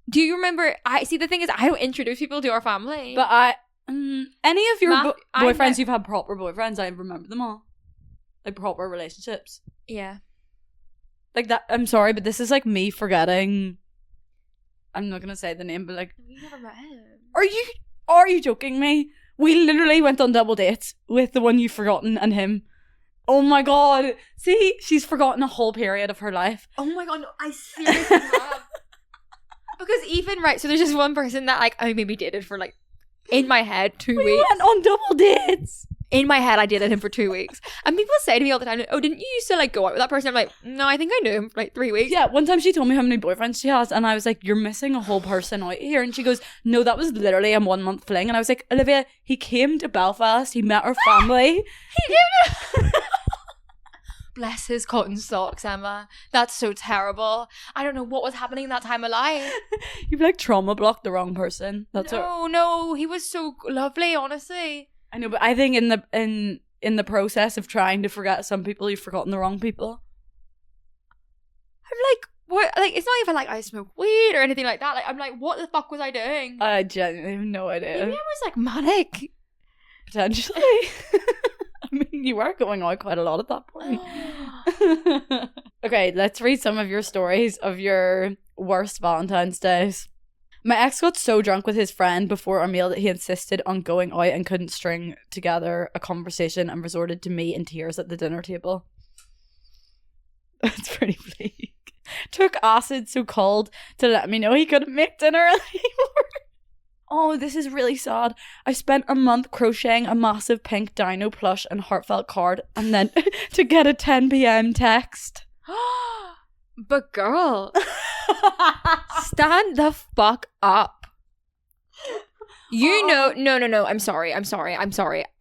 Do you remember? The thing is, I don't introduce people to our family. But any of your boyfriends you've had proper boyfriends, I remember them all. Like, proper relationships. Yeah. Like that. I'm sorry, but this is like me forgetting I'm not gonna say the name, but like, We never met him. Are you joking me? We literally went on double dates with the one you've forgotten and him. Oh my god. See, she's forgotten a whole period of her life. Oh my god, no, I seriously have. Because even, right, so there's just one person that like I maybe dated for like, in my head, 2 weeks. We went on double dates. In my head, I dated him for 2 weeks. And people say to me all the time, oh, didn't you used to like go out with that person? I'm like, no, I think I knew him for like 3 weeks. Yeah, one time she told me how many boyfriends she has, and I was like, you're missing a whole person out here. And she goes, no, that was literally a 1 month fling. And I was like, Olivia, he came to Belfast, he met our family. He did. Bless his cotton socks, Emma. That's so terrible. I don't know what was happening in that time of life. You've like trauma blocked the wrong person. No, he was so lovely, honestly. I know, but I think in the process of trying to forget some people, you've forgotten the wrong people. I'm like, what? Like, it's not even like I smoke weed or anything like that. Like, I'm like, what the fuck was I doing? I genuinely have no idea. Maybe I was like manic. Potentially. I mean, you were going out quite a lot at that point. Okay, let's read some of your stories of your worst Valentine's days. My ex got so drunk with his friend before our meal that he insisted on going out and couldn't string together a conversation and resorted to me in tears at the dinner table. That's pretty bleak. Took acid so cold to let me know he couldn't make dinner anymore. Oh, this is really sad. I spent a month crocheting a massive pink dino plush and heartfelt card, and then to get a 10 p.m. text. But girl, stand the fuck up. You know, no. I'm sorry.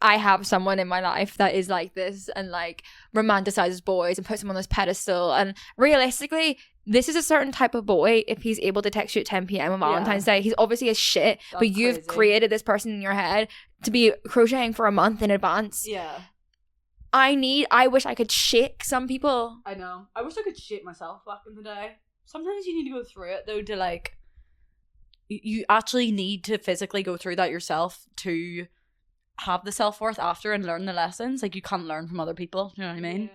I have someone in my life that is like this and like romanticizes boys and puts them on this pedestal. And realistically, this is a certain type of boy. If he's able to text you at 10 p.m. on Valentine's Day, he's obviously a shit. That's but you've crazy. created this person in your head to be crocheting for a month in advance. Yeah. I wish I could shake some people. I know. I wish I could shake myself back in the day. Sometimes you need to go through it though to like, you actually need to physically go through that yourself to have the self-worth after and learn the lessons. Like, you can't learn from other people, you know what I mean? Yeah.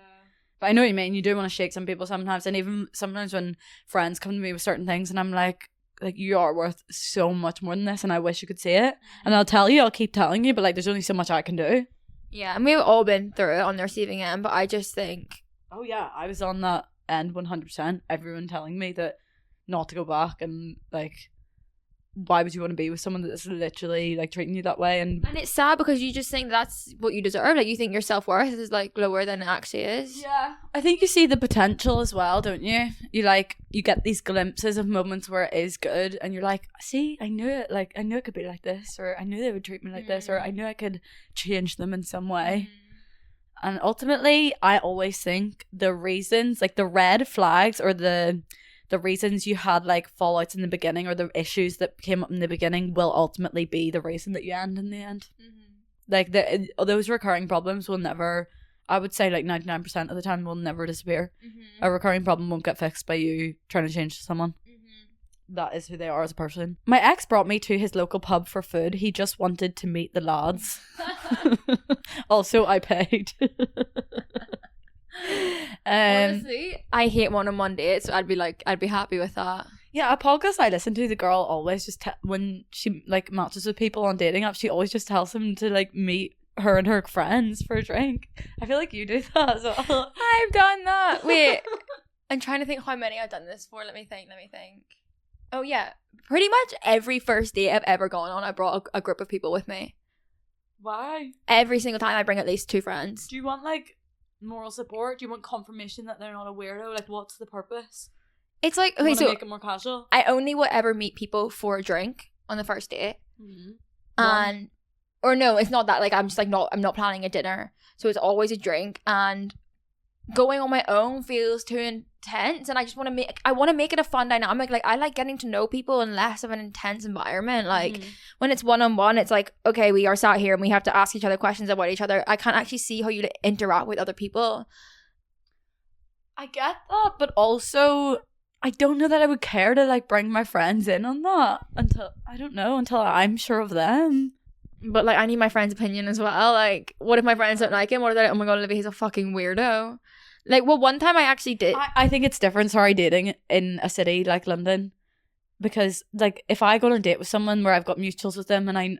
But I know what you mean. You do want to shake some people sometimes, and even sometimes when friends come to me with certain things and I'm like you are worth so much more than this and I wish you could see it. And I'll keep telling you, but like there's only so much I can do. Yeah, and we've all been through it on the receiving end, but I just think... Oh yeah, I was on that end 100%. Everyone telling me that not to go back and like, why would you want to be with someone that's literally like treating you that way? And it's sad because you just think that's what you deserve. Like, you think your self-worth is like lower than it actually is. Yeah, I think you see the potential as well, don't you? You get these glimpses of moments where it is good and you're like, see, I knew it. Like, I knew it could be like this, or I knew they would treat me like this, or I knew I could change them in some way. And ultimately, I always think the reasons, like the red flags or the reasons you had like fallouts in the beginning or the issues that came up in the beginning will ultimately be the reason that you end in the end. Like those recurring problems will never, I would say like 99% of the time, will never disappear. A recurring problem won't get fixed by you trying to change someone. That is who they are as a person. My ex brought me to his local pub for food. He just wanted to meet the lads. Also, I paid. Honestly, I hate one-on-one dates, so I'd be happy with that. Yeah, a podcast I listen to, the girl always just when she like matches with people on dating apps, she always just tells them to like meet her and her friends for a drink. I feel like you do that as well. I've done that. Wait, I'm trying to think how many I've done this for. Let me think. Oh yeah, pretty much every first date I've ever gone on, I brought a group of people with me. Why? Every single time I bring at least 2 friends. Do you want like moral support? Do you want confirmation that they're not a weirdo? Like, what's the purpose? It's like, okay, you so make it more casual? I only would ever meet people for a drink on the first date. And or no, it's not that. Like, I'm not planning a dinner, so it's always a drink. And going on my own feels too intense, and I just want to make it a fun dynamic. Like, I like getting to know people in less of an intense environment. Like, when it's one-on-one, it's like, okay, we are sat here and we have to ask each other questions about each other. I can't actually see how you interact with other people. I get that, but also I don't know that I would care to like bring my friends in on that until I'm sure of them. But like, I need my friend's opinion as well. Like, what if my friends don't like him? What if they're like, oh my god, Olivia, he's a fucking weirdo? Like, well, one time I actually did. I think it's different. Sorry, dating in a city like London. because like if I go on a date with someone where I've got mutuals with them and I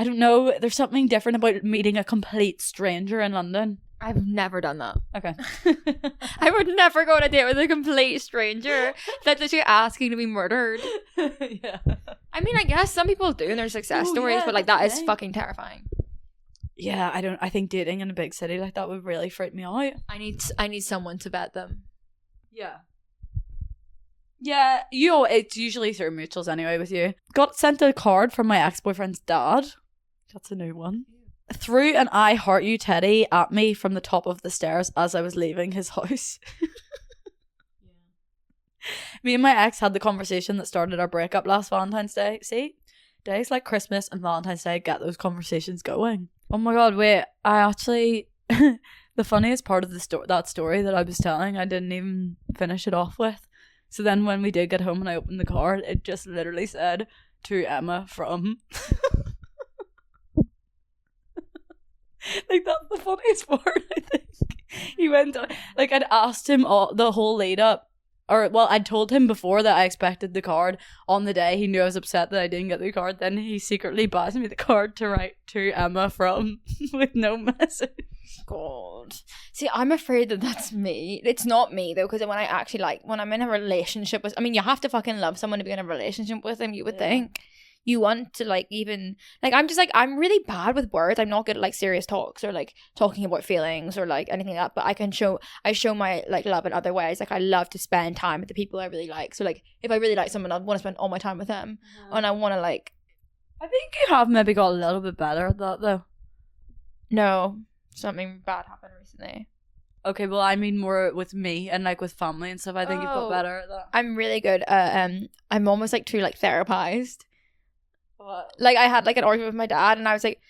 don't know, there's something different about meeting a complete stranger in London. I've never done that. Okay. I would never go on a date with a complete stranger that's literally asking to be murdered. Yeah. I mean, I guess some people do, and there's success stories, but like that is fucking terrifying. Yeah, I think dating in a big city like that would really freak me out. I need someone to vet them. Yeah. Yeah, it's usually through mutuals anyway with you. Got sent a card from my ex-boyfriend's dad. That's a new one. Threw an I heart you teddy at me from the top of the stairs as I was leaving his house. Me and my ex had the conversation that started our breakup last Valentine's Day. See? Days like Christmas and Valentine's Day get those conversations going. Oh my god, wait. I actually... the funniest part of that story that I was telling, I didn't even finish it off with. So then when we did get home and I opened the card, it just literally said, to Emma from... Like, that's the funniest part, I think. He went on, like, I'd asked him the whole lead up, or, well, I'd told him before that I expected the card on the day. He knew I was upset that I didn't get the card. Then he secretly buys me the card to write to Emma from, with no message. God. See, I'm afraid that that's me. It's not me, though, because when I actually, like, when I'm in a relationship with, I mean, you have to fucking love someone to be in a relationship with them, you would think. You want to, like, even, like, I'm just, like, I'm really bad with words. I'm not good at, like, serious talks or, like, talking about feelings or, like, anything like that. But I show my, like, love in other ways. Like, I love to spend time with the people I really like. So, like, if I really like someone, I want to spend all my time with them. And I want to, like... I think you have maybe got a little bit better at that, though. No. Something bad happened recently. Okay, well, I mean more with me and, like, with family and stuff. I think you've got better at that. I'm really good at, I'm almost, like, too, like, therapized. What? Like, I had, like, an argument with my dad, and I was like,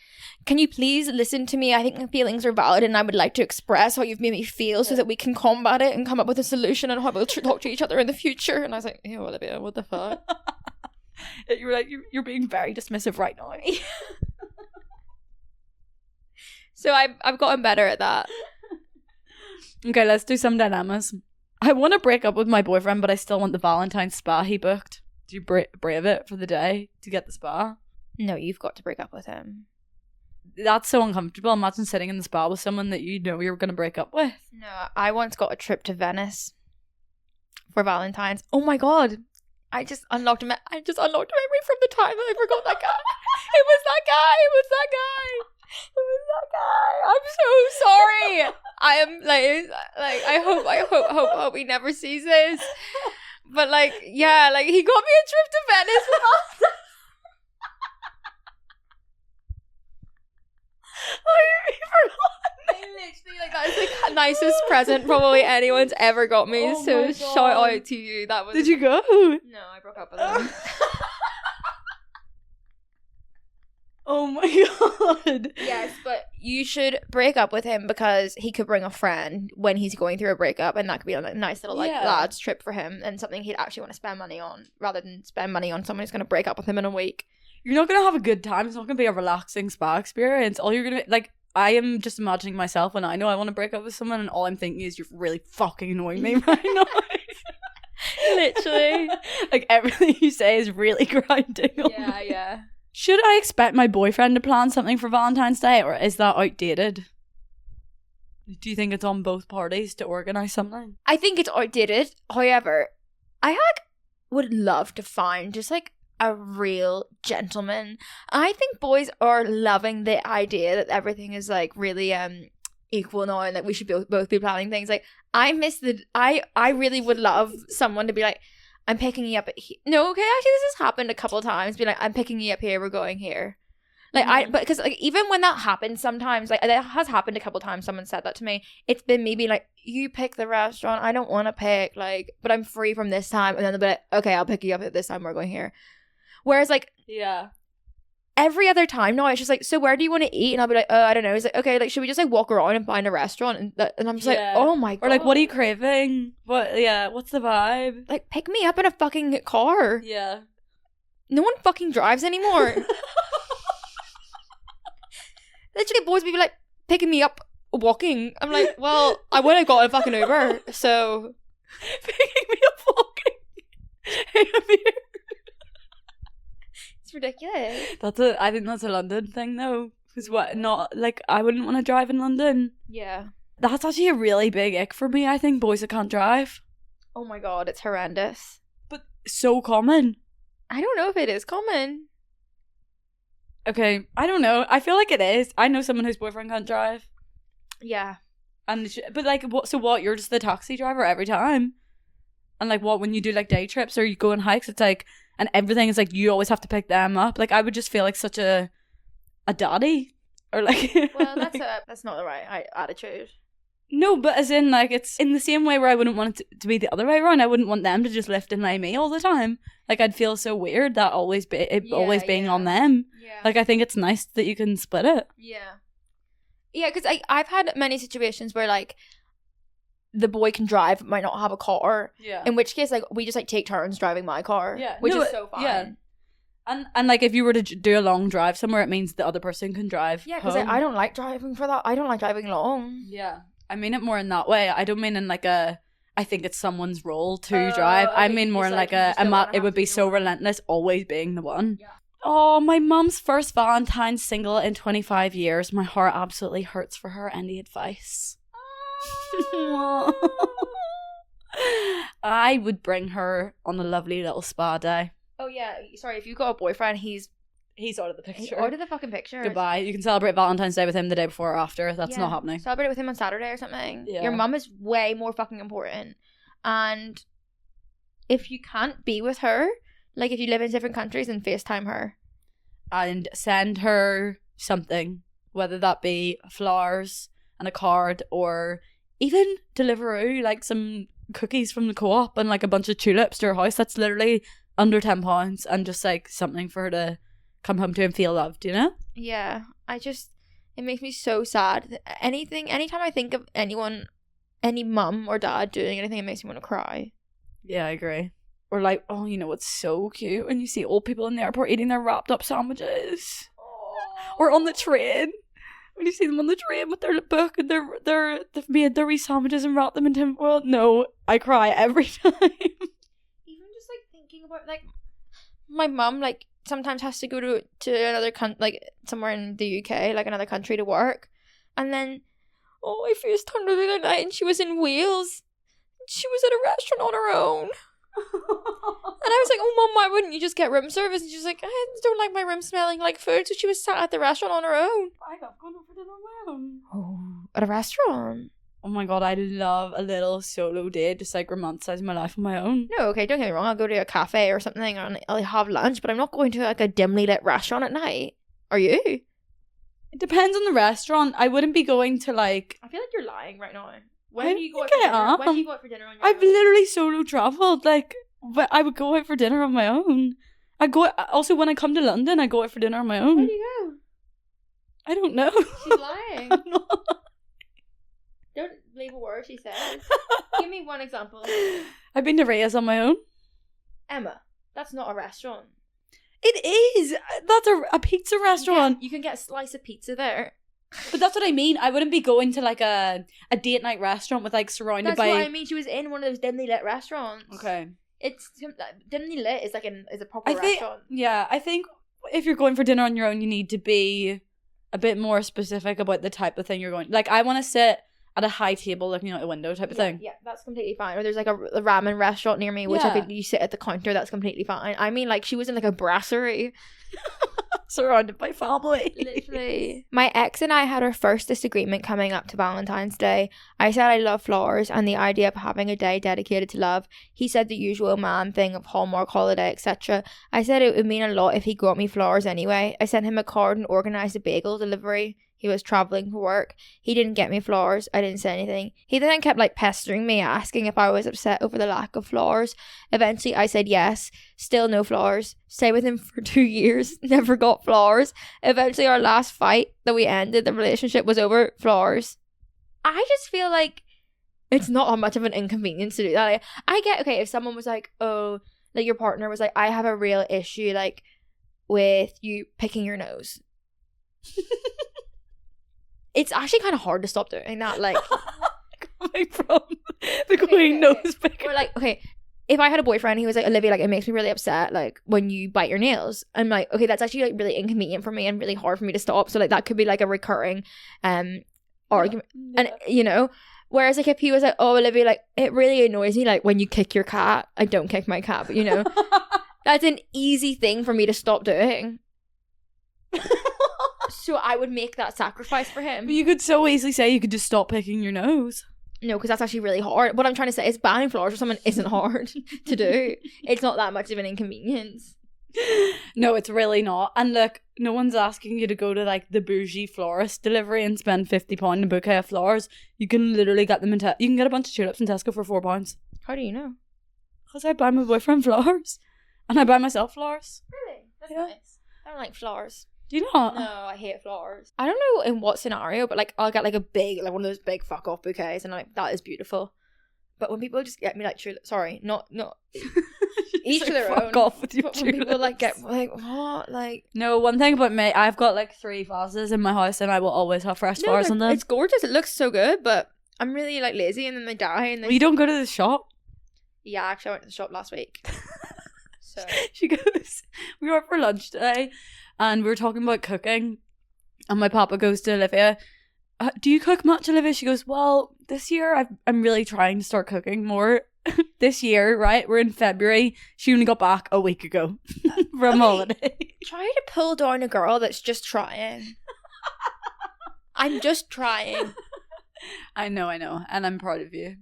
can you please listen to me? I think my feelings are valid, and I would like to express how you've made me feel so that we can combat it and come up with a solution and how we'll talk to each other in the future. And I was like, ew, Olivia, what the fuck? You were like, you're being very dismissive right now. So I've gotten better at that. Okay, let's do some dilemmas. I want to break up with my boyfriend, but I still want the Valentine's spa he booked. Do you brave it for the day to get the spa? No, you've got to break up with him. That's so uncomfortable. Imagine sitting in the spa with someone that you know you're going to break up with. No, I once got a trip to Venice for Valentine's. Oh my god. I just unlocked a memory from the time that I forgot that guy. It was that guy. I'm so sorry. I am like I hope he never sees this. But like, yeah, like he got me a trip to Venice with us. Literally, like, that is the nicest present probably anyone's ever got me. Oh, so shout out to you. That was. Did you go? No, I broke up with him. Oh my god. Yes, but you should break up with him because he could bring a friend when he's going through a breakup, and that could be a nice little like lads trip for him and something he'd actually want to spend money on rather than spend money on someone who's going to break up with him in a week. You're not going to have a good time. It's not going to be a relaxing spa experience. All you're going to like, I am just imagining myself when I know I want to break up with someone and all I'm thinking is you're really fucking annoying me right now. Literally. Like everything you say is really grinding on me. Yeah. Should I expect my boyfriend to plan something for Valentine's Day, or is that outdated? Do you think it's on both parties to organise something? I think it's outdated. However, I would love to find just like a real gentleman. I think boys are loving the idea that everything is like really equal now and that we should both be planning things. Like I really would love someone to be like, I'm picking you up at no, okay, actually this has happened a couple of times. Be like, I'm picking you up here, we're going here. Like but because like even when that happens sometimes, like that has happened a couple of times, someone said that to me. It's been maybe like, you pick the restaurant, I don't want to pick, like, but I'm free from this time, and then they'll be like, okay, I'll pick you up at this time, we're going here. Whereas like every other time now it's just like, so where do you want to eat? And I'll be like, I don't know. It's like, okay, like should we just like walk around and find a restaurant? And I'm just like, oh my god. Or like, what are you craving? What's the vibe? Like, pick me up in a fucking car. Yeah. No one fucking drives anymore. Literally boys would be like picking me up walking. I'm like, well, I would have got a fucking Uber, so picking me up walking. Hey, I'm here. ridiculous. I think that's a London thing though. Because I wouldn't want to drive in London. Yeah. That's actually a really big ick for me. I think boys that can't drive. Oh my god, it's horrendous. But so common. I don't know if it is common. Okay, I don't know. I feel like it is. I know someone whose boyfriend can't drive. Yeah. But like, what? So what? You're just the taxi driver every time, and like, what? When you do like day trips or you go on hikes, it's like, and everything is like you always have to pick them up. Like, I would just feel like such a daddy, or like. Well, that's not the right attitude. No, but as in like it's in the same way where I wouldn't want it to be the other way around. I wouldn't want them to just lift and lay me all the time. Like I'd feel so weird that always being on them. Yeah. Like I think it's nice that you can split it. Yeah. Yeah, because I've had many situations where like the boy can drive but might not have a car. Yeah. In which case like we just like take turns driving my car. Yeah. Which is so fun. Yeah. And like if you were to do a long drive somewhere, it means the other person can drive. Yeah, because I don't like driving for that. I don't like driving long. Yeah. I mean it more in that way. I don't mean in like I think it's someone's role to drive. I mean more in like it would be so relentless always being the one. Yeah. Oh, my mum's first Valentine's single in 25 years. My heart absolutely hurts for her. Any advice? I would bring her on a lovely little spa day. Oh yeah, sorry, if you've got a boyfriend, he's out of the picture. Out of the fucking picture. Goodbye. You can celebrate Valentine's Day with him the day before or after. That's not happening. Celebrate it with him on Saturday or something. Yeah. Your mum is way more fucking important. And if you can't be with her, like if you live in different countries, then FaceTime her. And send her something. Whether that be flowers and a card or even Deliveroo, like some cookies from the co-op and like a bunch of tulips to her house. That's literally under £10 and just like something for her to come to and feel loved, you know? Yeah. It makes me so sad. Anytime I think of anyone, any mum or dad doing anything, it makes me want to cry. Yeah, I agree. Or like, oh, you know what's so cute when you see old people in the airport eating their wrapped up sandwiches. Oh. Or on the train. When you see them on the train with their book and they've made their wee sandwiches and wrapped them in tinfoil. No, I cry every time. Even just like thinking about like my mum like sometimes has to go to another like somewhere in the UK, like another country to work. And then I FaceTimed her the other night and she was in Wales. She was at a restaurant on her own. And I was like, oh mum, why wouldn't you just get room service? And she's like, I don't like my room smelling like food. So she was sat at the restaurant on her own. I got gone over dinner on my own. Oh, at a restaurant? Oh my god, I love a little solo day, just like romanticize my life on my own. No, okay, don't get me wrong, I'll go to a cafe or something and I'll have lunch, but I'm not going to like a dimly lit restaurant at night. Are you? It depends on the restaurant. I wouldn't be going to like... I feel like you're lying right now. When do you go out for dinner? When do you go out for dinner on your I've own? literally solo traveled. Like, but I would go out for dinner on my own. Also, when I come to London, I go out for dinner on my own. Where do you go? I don't know. She's lying. I'm not. Don't believe a word she says. Give me one example. I've been to Reyes on my own. Emma, that's not a restaurant. It is. That's a pizza restaurant. You can get a slice of pizza there. But that's what I mean. I wouldn't be going to like a date night restaurant with like surrounded by... That's what I mean. She was in one of those dimly lit restaurants. Okay. It's dimly lit is like is a proper restaurant. Yeah, I think if you're going for dinner on your own, you need to be a bit more specific about the type of thing you're going. Like, I want to sit at a high table looking out a window type of thing. Yeah, that's completely fine. Or there's like a ramen restaurant near me, which you sit at the counter. That's completely fine. I mean, like she was in like a brasserie. Surrounded by family. Literally. My ex and I had our first disagreement coming up to Valentine's Day. I said I love flowers and the idea of having a day dedicated to love. He said the usual man thing of Hallmark holiday, etc. I said it would mean a lot if he got me flowers anyway. I sent him a card and organised a bagel delivery. He was travelling for work. He didn't get me flowers. I didn't say anything. He then kept like pestering me, asking if I was upset over the lack of flowers. Eventually I said yes. Still no flowers. Stayed with him for 2 years. Never got flowers. Eventually our last fight that we ended the relationship was over flowers. I just feel like it's not that much of an inconvenience to do that. I get, okay, if someone was like, oh, like your partner was like, I have a real issue like with you picking your nose. It's actually kind of hard to stop doing that. Like, coming from the queen nose picker. Or like, okay, if I had a boyfriend who was like, Olivia, like, it makes me really upset, like, when you bite your nails. I'm like, okay, that's actually, like, really inconvenient for me and really hard for me to stop. So, like, that could be, like, a recurring argument. Yeah. And, you know, whereas, like, if he was like, oh, Olivia, like, it really annoys me, like, when you kick your cat. I don't kick my cat, but, you know, that's an easy thing for me to stop doing. So I would make that sacrifice for him. But you could so easily say you could just stop picking your nose. No, because that's actually really hard. What I'm trying to say is buying flowers for someone isn't hard to do. It's not that much of an inconvenience. No, it's really not. And look, no one's asking you to go to like the bougie florist delivery and spend £50 a bouquet of flowers. You can literally get them in you can get a bunch of tulips in Tesco for £4. How do you know? Because I buy my boyfriend flowers. And I buy myself flowers. Really? That's Yeah. nice. I don't like flowers. Do you not? No, I hate flowers. I don't know in what scenario, but like I'll get like a big, like one of those big fuck off bouquets, and I'm like, that is beautiful. But when people just get me like tulips, sorry, not each to their fuck own. off with your But when people tulips. like get like what, like No, one thing about me, I've got like 3 vases in my house and I will always have fresh flowers on them. it's gorgeous. It looks so good, but I'm really like lazy, and then they die. And then Well, you don't go to the shop. yeah, actually, I went to the shop last week. So She goes, we were out for lunch today and we were talking about cooking, and my papa goes to Olivia, do you cook much, Olivia? She goes, well, this year I'm really trying to start cooking more. This year, right? We're in February. She only got back a week ago from holiday. try to pull down a girl that's just trying. I'm just trying. I know. And I'm proud of you.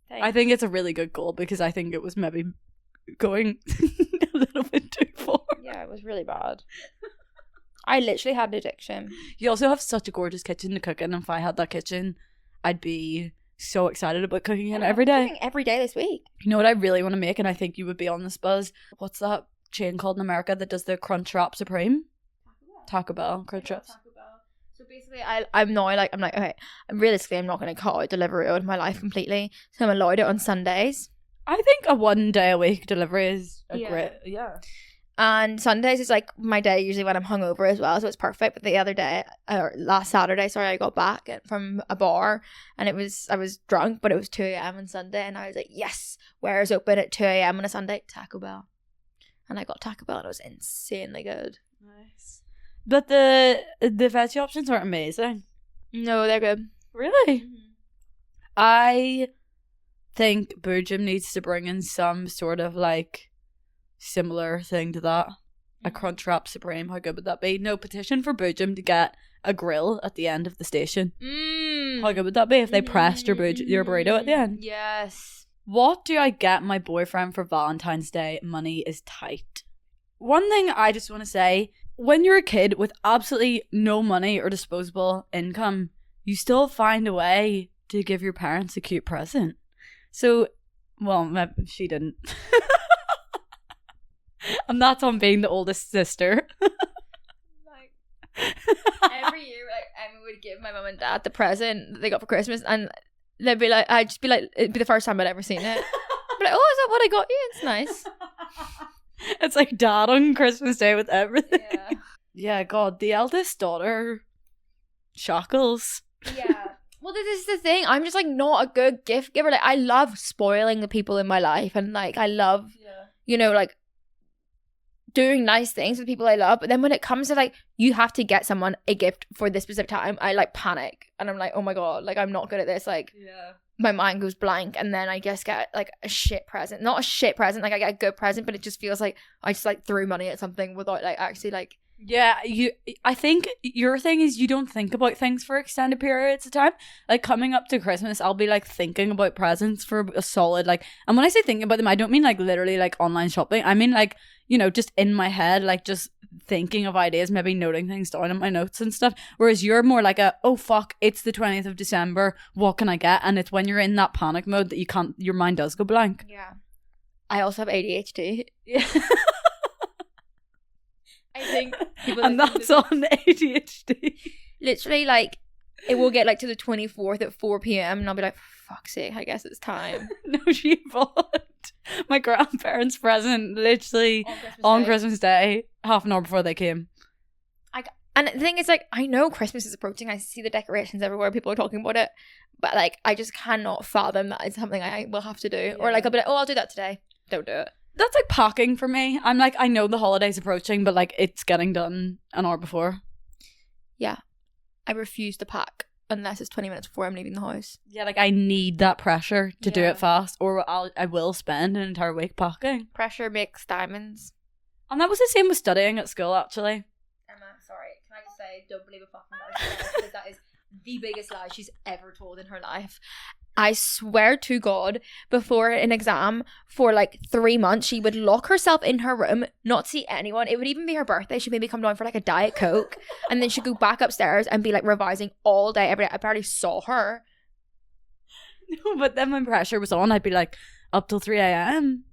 Thanks. I think it's a really good goal because I think it was maybe going a little bit too far. Yeah, it was really bad. I literally had an addiction. You also have such a gorgeous kitchen to cook in, and if I had that kitchen, I'd be so excited about cooking in every day. Cooking every day this week. You know what I really want to make, and I think you would be on this buzz? What's that chain called in America that does the Crunchwrap Supreme? Taco Bell. Crunchwraps. So basically, I'm like, okay, realistically, I'm not going to cut out delivery out of my life completely. So I'm allowed it on Sundays. I think a 1 day a week delivery is a Yeah. great, yeah. And Sundays is like my day usually when I'm hungover as well, so it's perfect. But the other day, or last Saturday, sorry, I got back from a bar, and I was drunk, but it was 2 a.m. on Sunday, and I was like, yes, where is open at 2 a.m. on a Sunday? Taco Bell. And I got Taco Bell, and it was insanely good. Nice. But the veggie options aren't amazing. No, they're good. Really? I think Boojum needs to bring in some sort of like similar thing to that. A Crunchwrap Supreme. How good would that be? No, petition for Boojum to get a grill at the end of the station. How good would that be if they pressed your burrito at the end? Yes. What do I get my boyfriend for Valentine's Day? Money is tight. One thing I just want to say, when you're a kid with absolutely no money or disposable income, you still find a way to give your parents a cute present. So, well, she didn't. And that's on being the oldest sister. Like every year, like Emma would give my mum and dad the present that they got for Christmas, and they'd be like, I'd just be like, it'd be the first time I'd ever seen it. I'd be like, oh, is that what I got you? It's nice. It's like dad on Christmas Day with everything. Yeah. Yeah, God, the eldest daughter shackles. Yeah. Well, this is the thing. I'm just like not a good gift giver. Like I love spoiling the people in my life, and like I love, you know, like doing nice things with people I love. But then when it comes to like you have to get someone a gift for this specific time, I like panic, and I'm like, oh my God, like I'm not good at this. Like my mind goes blank, and then I just get like a shit present. Not a shit present, like I get a good present, but it just feels like I just like threw money at something without like actually like. Yeah, I think your thing is you don't think about things for extended periods of time. Like coming up to Christmas, I'll be like thinking about presents for a solid like, and when I say thinking about them, I don't mean like literally like online shopping. I mean like, you know, just in my head, like just thinking of ideas, maybe noting things down in my notes and stuff. Whereas you're more like oh fuck, it's the 20th of December, what can I get? And it's when you're in that panic mode that you can't, your mind does go blank. Yeah. I also have ADHD. Yeah. I think people and that's on ADHD. Literally, like, it will get like to the 24th at 4 p.m. and I'll be like, for fuck's sake, I guess it's time. No, she bought my grandparents' present literally on Christmas Day, half an hour before they came. And the thing is, like, I know Christmas is approaching. I see the decorations everywhere. People are talking about it. But, like, I just cannot fathom that it's something I will have to do. Yeah. Or, like, I'll be like, oh, I'll do that today. Don't do it. That's like packing for me. I'm like, I know the holiday's approaching, but like it's getting done an hour before. Yeah. I refuse to pack unless it's 20 minutes before I'm leaving the house. Yeah, like I need that pressure to do Yeah. it fast, or I will spend an entire week packing. Pressure makes diamonds. And that was the same with studying at school, actually. Emma, sorry. Can I just say, don't believe a fucking lie, because that is the biggest lie she's ever told in her life. I swear to God, before an exam for like 3 months, she would lock herself in her room, not see anyone. It would even be her birthday. She'd maybe come down for like a Diet Coke, and then she'd go back upstairs and be like revising all day, every day. I barely saw her. No, but then when pressure was on, I'd be like up till 3 a.m.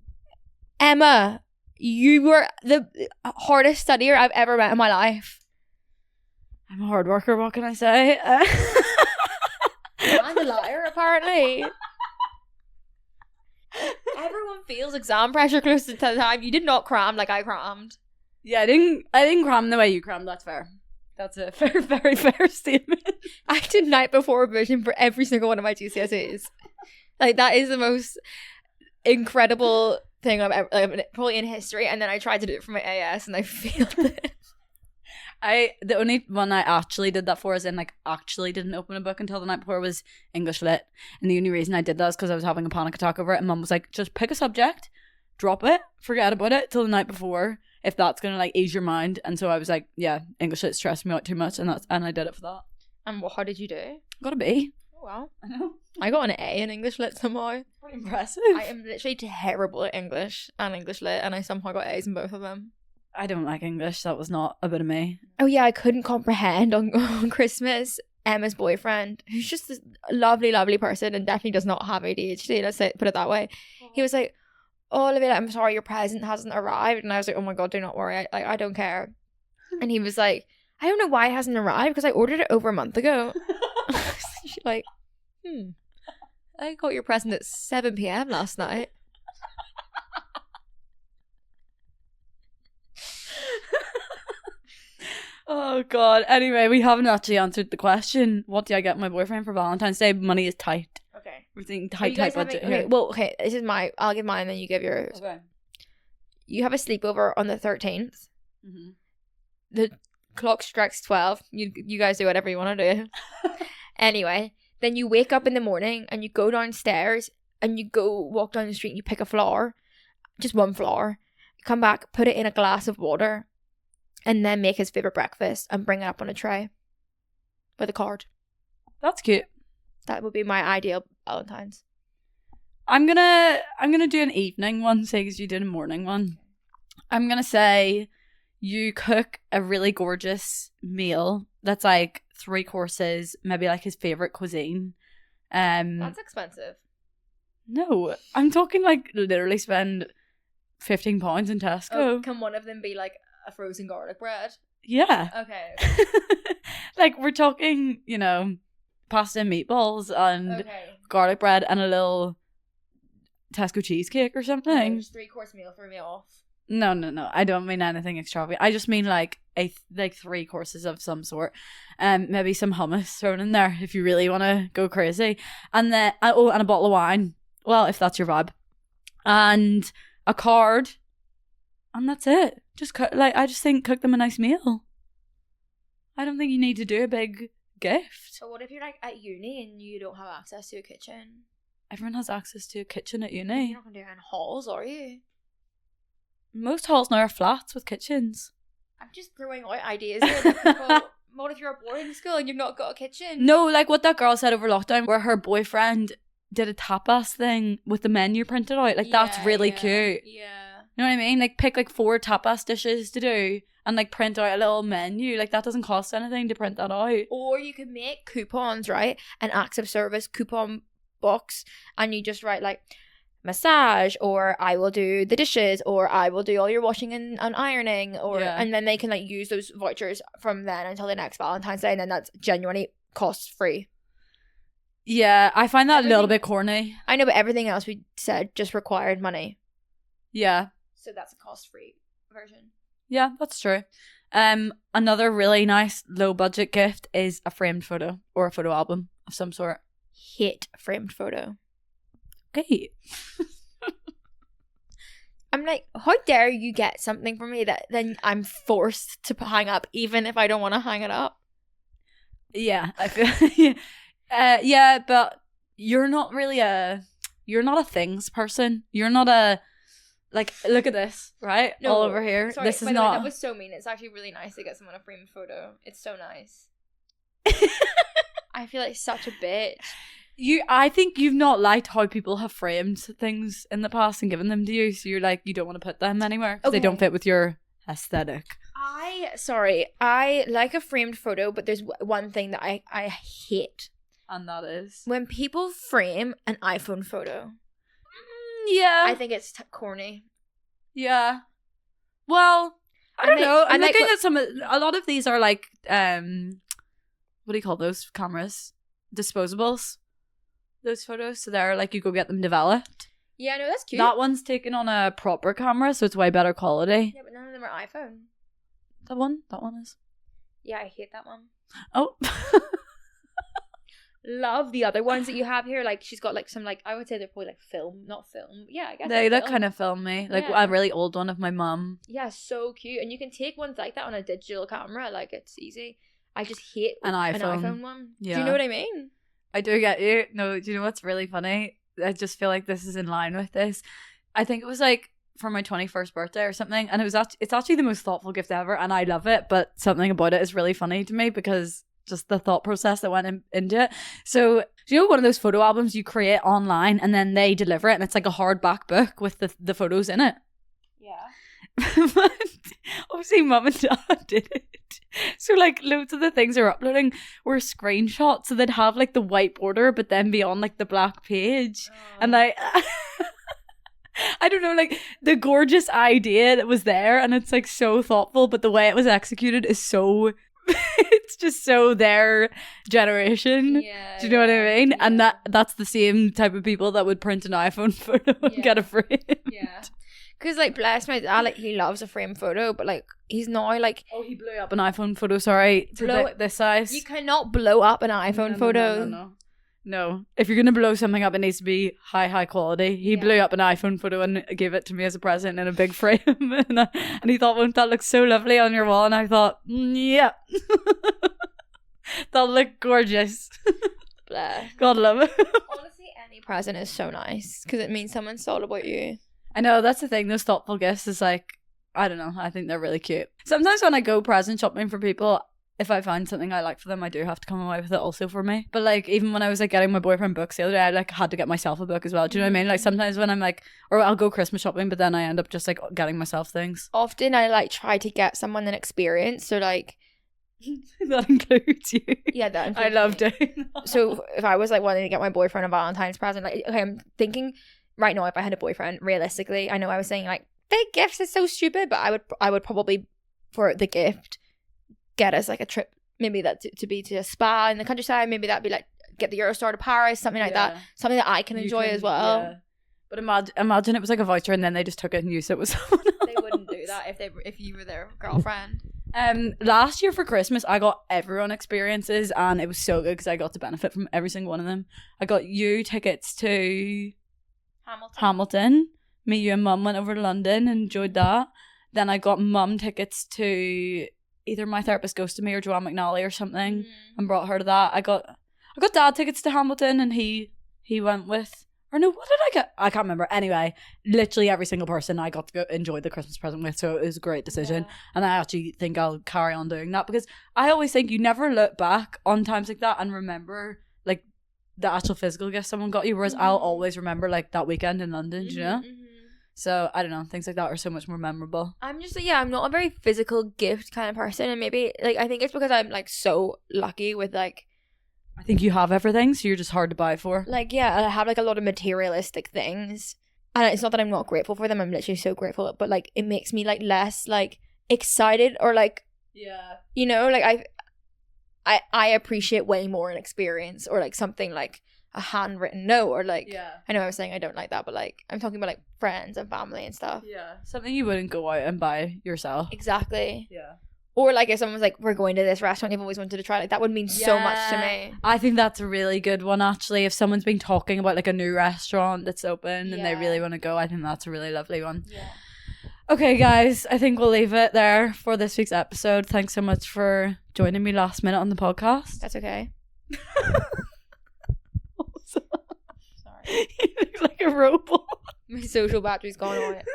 Emma, you were the hardest studier I've ever met in my life. I'm a hard worker, what can I say? I'm a liar, apparently. Everyone feels exam pressure close to the time. You did not cram like I crammed. Yeah, I didn't cram the way you crammed, that's fair. That's a fair, very fair statement. I did night before revision for every single one of my GCSEs. Like, that is the most incredible thing I've ever, like, probably in history. And then I tried to do it for my AS and I failed it. The only one I actually did that for, as in like actually didn't open a book until the night before, was English Lit. And the only reason I did that is because I was having a panic attack over it, and Mum was like, just pick a subject, drop it, forget about it till the night before, if that's gonna like ease your mind. And so I was like, yeah, English Lit stressed me out too much, and I did it for that. And how did you do? Got a B. Oh, wow. I know. I got an A in English Lit somehow. Pretty impressive. I am literally terrible at English and English Lit, and I somehow got A's in both of them. I don't like English. That was not a bit of me. Oh yeah, I couldn't comprehend on Christmas. Emma's boyfriend, who's just this lovely, lovely person and definitely does not have ADHD, put it that way. He was like, "Oh, Olivia, I'm sorry, your present hasn't arrived." And I was like, "Oh my God, do not worry. I don't care." And he was like, "I don't know why it hasn't arrived because I ordered it over a month ago." She's like, I got your present at 7 p.m. last night. Oh God. Anyway, we haven't actually answered the question. What do I get my boyfriend for Valentine's Day? Money is tight. Okay. We're thinking tight budget here. Okay, this is I'll give mine and then you give yours. Okay. You have a sleepover on the 13th. Mm-hmm. The clock strikes 12. You guys do whatever you want to do. Anyway, then you wake up in the morning and you go downstairs and you go walk down the street and you pick a flower. Just one flower. Come back, put it in a glass of water, and then make his favourite breakfast and bring it up on a tray with a card. That's cute. That would be my ideal Valentine's. I'm gonna do an evening one, say, because you did a morning one. I'm gonna say you cook a really gorgeous meal that's like 3 courses, maybe like his favourite cuisine. That's expensive. No, I'm talking like literally spend £15 in Tesco. Oh, can one of them be like a frozen garlic bread? Yeah. Okay. Like we're talking, pasta and meatballs and garlic bread and a little Tesco cheesecake or something. Just 3-course meal for me off. No. I don't mean anything extravagant. I just mean like 3 courses of some sort. Maybe some hummus thrown in there if you really want to go crazy. And then and a bottle of wine. Well, if that's your vibe. And a card. And that's it. I just think cook them a nice meal. I don't think you need to do a big gift. So what if you're like at uni and you don't have access to a kitchen? Everyone has access to a kitchen at uni. You're not going to do it in halls, are you? Most halls now are flats with kitchens. I'm just throwing out ideas here that people... What if you're a boarding school and you've not got a kitchen? No, like what that girl said over lockdown, where her boyfriend did a tapas thing with the menu printed out. Like, that's really cute. Yeah. You know what I mean? Like, pick like 4 tapas dishes to do and like print out a little menu. Like, that doesn't cost anything to print that out. Or you could make coupons, right? An acts of service coupon box, and you just write like massage, or I will do the dishes, or I will do all your washing and ironing, and then they can like use those vouchers from then until the next Valentine's Day, and then that's genuinely cost free. Yeah, I find that a little bit corny. I know, but everything else we said just required money. Yeah. So that's a cost free version. Yeah, that's true. Another really nice low budget gift is a framed photo or a photo album of some sort. Hate framed photo. Okay. I'm like, how dare you get something from me that then I'm forced to hang up, even if I don't want to hang it up? Yeah, I feel. Yeah, but you're not really you're not a things person. You're not a, like, look at this, right? No, all over here. Sorry, this is by the way, not. that was so mean. It's actually really nice to get someone a framed photo. It's so nice. I feel like such a bitch. I think you've not liked how people have framed things in the past and given them to you, so you're like, you don't want to put them anywhere because they don't fit with your aesthetic. I like a framed photo, but there's one thing that I hate. And that is? When people frame an iPhone photo. Yeah. I think it's corny. Yeah. Well, I don't know. I'm like, looking at a lot of these are like, what do you call those cameras? Disposables. Those photos. So they're like, you go get them developed. Yeah, no, that's cute. That one's taken on a proper camera, so it's way better quality. Yeah, but none of them are iPhone. That one is. Yeah, I hate that one. Oh. Love the other ones that you have here. Like, she's got like some, like, I would say they're probably like film, not film. Yeah, I guess they look kind of filmy. Like a really old one of my mum. Yeah, so cute. And you can take ones like that on a digital camera. Like, it's easy. I just hate an iPhone one. Yeah. Do you know what I mean? I do get you. No, do you know what's really funny? I just feel like this is in line with this. I think it was like for my 21st birthday or something, and it's actually the most thoughtful gift ever, and I love it, but something about it is really funny to me because just the thought process that went into it. So, do you know one of those photo albums you create online and then they deliver it and it's like a hardback book with the photos in it? Yeah. But obviously mum and dad did it. So like loads of the things they're uploading were screenshots, so they'd have like the white border but then be on like the black page. And like I don't know, like the gorgeous idea that was there, and it's like so thoughtful, but the way it was executed is so it's just so their generation. Yeah. Do you know what I mean? Yeah. And that's the same type of people that would print an iPhone photo and get a frame. Yeah. Because, like, bless my dad, like, he loves a frame photo, but, like, he's now, like... Oh, he blew up an iPhone photo, sorry. To this size. You cannot blow up an iPhone photo. No. If you're going to blow something up, it needs to be high quality. He blew up an iPhone photo and gave it to me as a present in a big frame. and he thought, won't that look so lovely on your wall? And I thought, yeah. That'll look gorgeous. Bless. God love it. Honestly, any present is so nice because it means someone's thought about you. I know, that's the thing. Those thoughtful gifts is like, I don't know. I think they're really cute. Sometimes when I go present shopping for people, if I find something I like for them, I do have to come away with it also for me. But like, even when I was like getting my boyfriend books the other day, I like had to get myself a book as well. Do you know what I mean? Like sometimes when I'm like, or I'll go Christmas shopping, but then I end up just like getting myself things. Often I like try to get someone an experience. So like, that includes you. Yeah, that includes I love me. doing that. So if I was like wanting to get my boyfriend a Valentine's present, like, okay, I'm thinking right now, if I had a boyfriend, realistically, I know I was saying like big gifts is so stupid, but I would probably for the gift get us like a trip, maybe that to be to a spa in the countryside, maybe that'd be like get the Eurostar to Paris, something like that, something that I can enjoy as well. Yeah. But imagine it was like a voucher and then they just took it and used it with someone else. They wouldn't do that if you were their girlfriend. Last year for Christmas I got everyone experiences and it was so good because I got to benefit from every single one of them. I got you tickets to Hamilton. Me, you and mum went over to London and enjoyed that. Then I got mum tickets to either My Therapist Ghosted Me or Joanne McNally or something and brought her to that. I got dad tickets to Hamilton and he went with, or no, what did I get? I can't remember. Anyway, literally every single person I got to go enjoy the Christmas present with, so it was a great decision. Yeah. And I actually think I'll carry on doing that because I always think you never look back on times like that and remember like the actual physical gift someone got you, whereas I'll always remember like that weekend in London, you know? So I don't know, things like that are so much more memorable. I'm just like, I'm not a very physical gift kind of person, and maybe like I think it's because I'm like so lucky with like, I think you have everything, so you're just hard to buy for. Like, yeah, I have like a lot of materialistic things, and it's not that I'm not grateful for them, I'm literally so grateful, but like it makes me like less like excited or like, you know, like I appreciate way more an experience or like something like a handwritten note, or like Yeah. I know I was saying I don't like that, but like I'm talking about like friends and family and stuff. Yeah. Something you wouldn't go out and buy yourself. Exactly. Yeah. Or like if someone was like, we're going to this restaurant you've always wanted to try, like that would mean so much to me. I think that's a really good one, actually. If someone's been talking about like a new restaurant that's open and they really want to go, I think that's a really lovely one. Yeah. Okay, guys, I think we'll leave it there for this week's episode. Thanks so much for joining me last minute on the podcast. That's okay. Sorry. You look like a robot. My social battery's gone on it.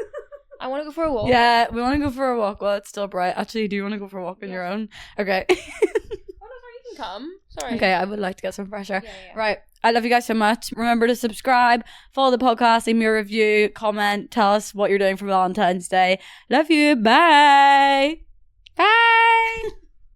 I want to go for a walk. Yeah, we want to go for a walk while it's still bright. Actually, do you want to go for a walk on your own? Okay. Oh, no, sorry, you can come. Sorry. Okay, I would like to get some fresh air. Yeah. Right. I love you guys so much. Remember to subscribe, follow the podcast, leave me a review, comment, tell us what you're doing for Valentine's Day. Love you. Bye.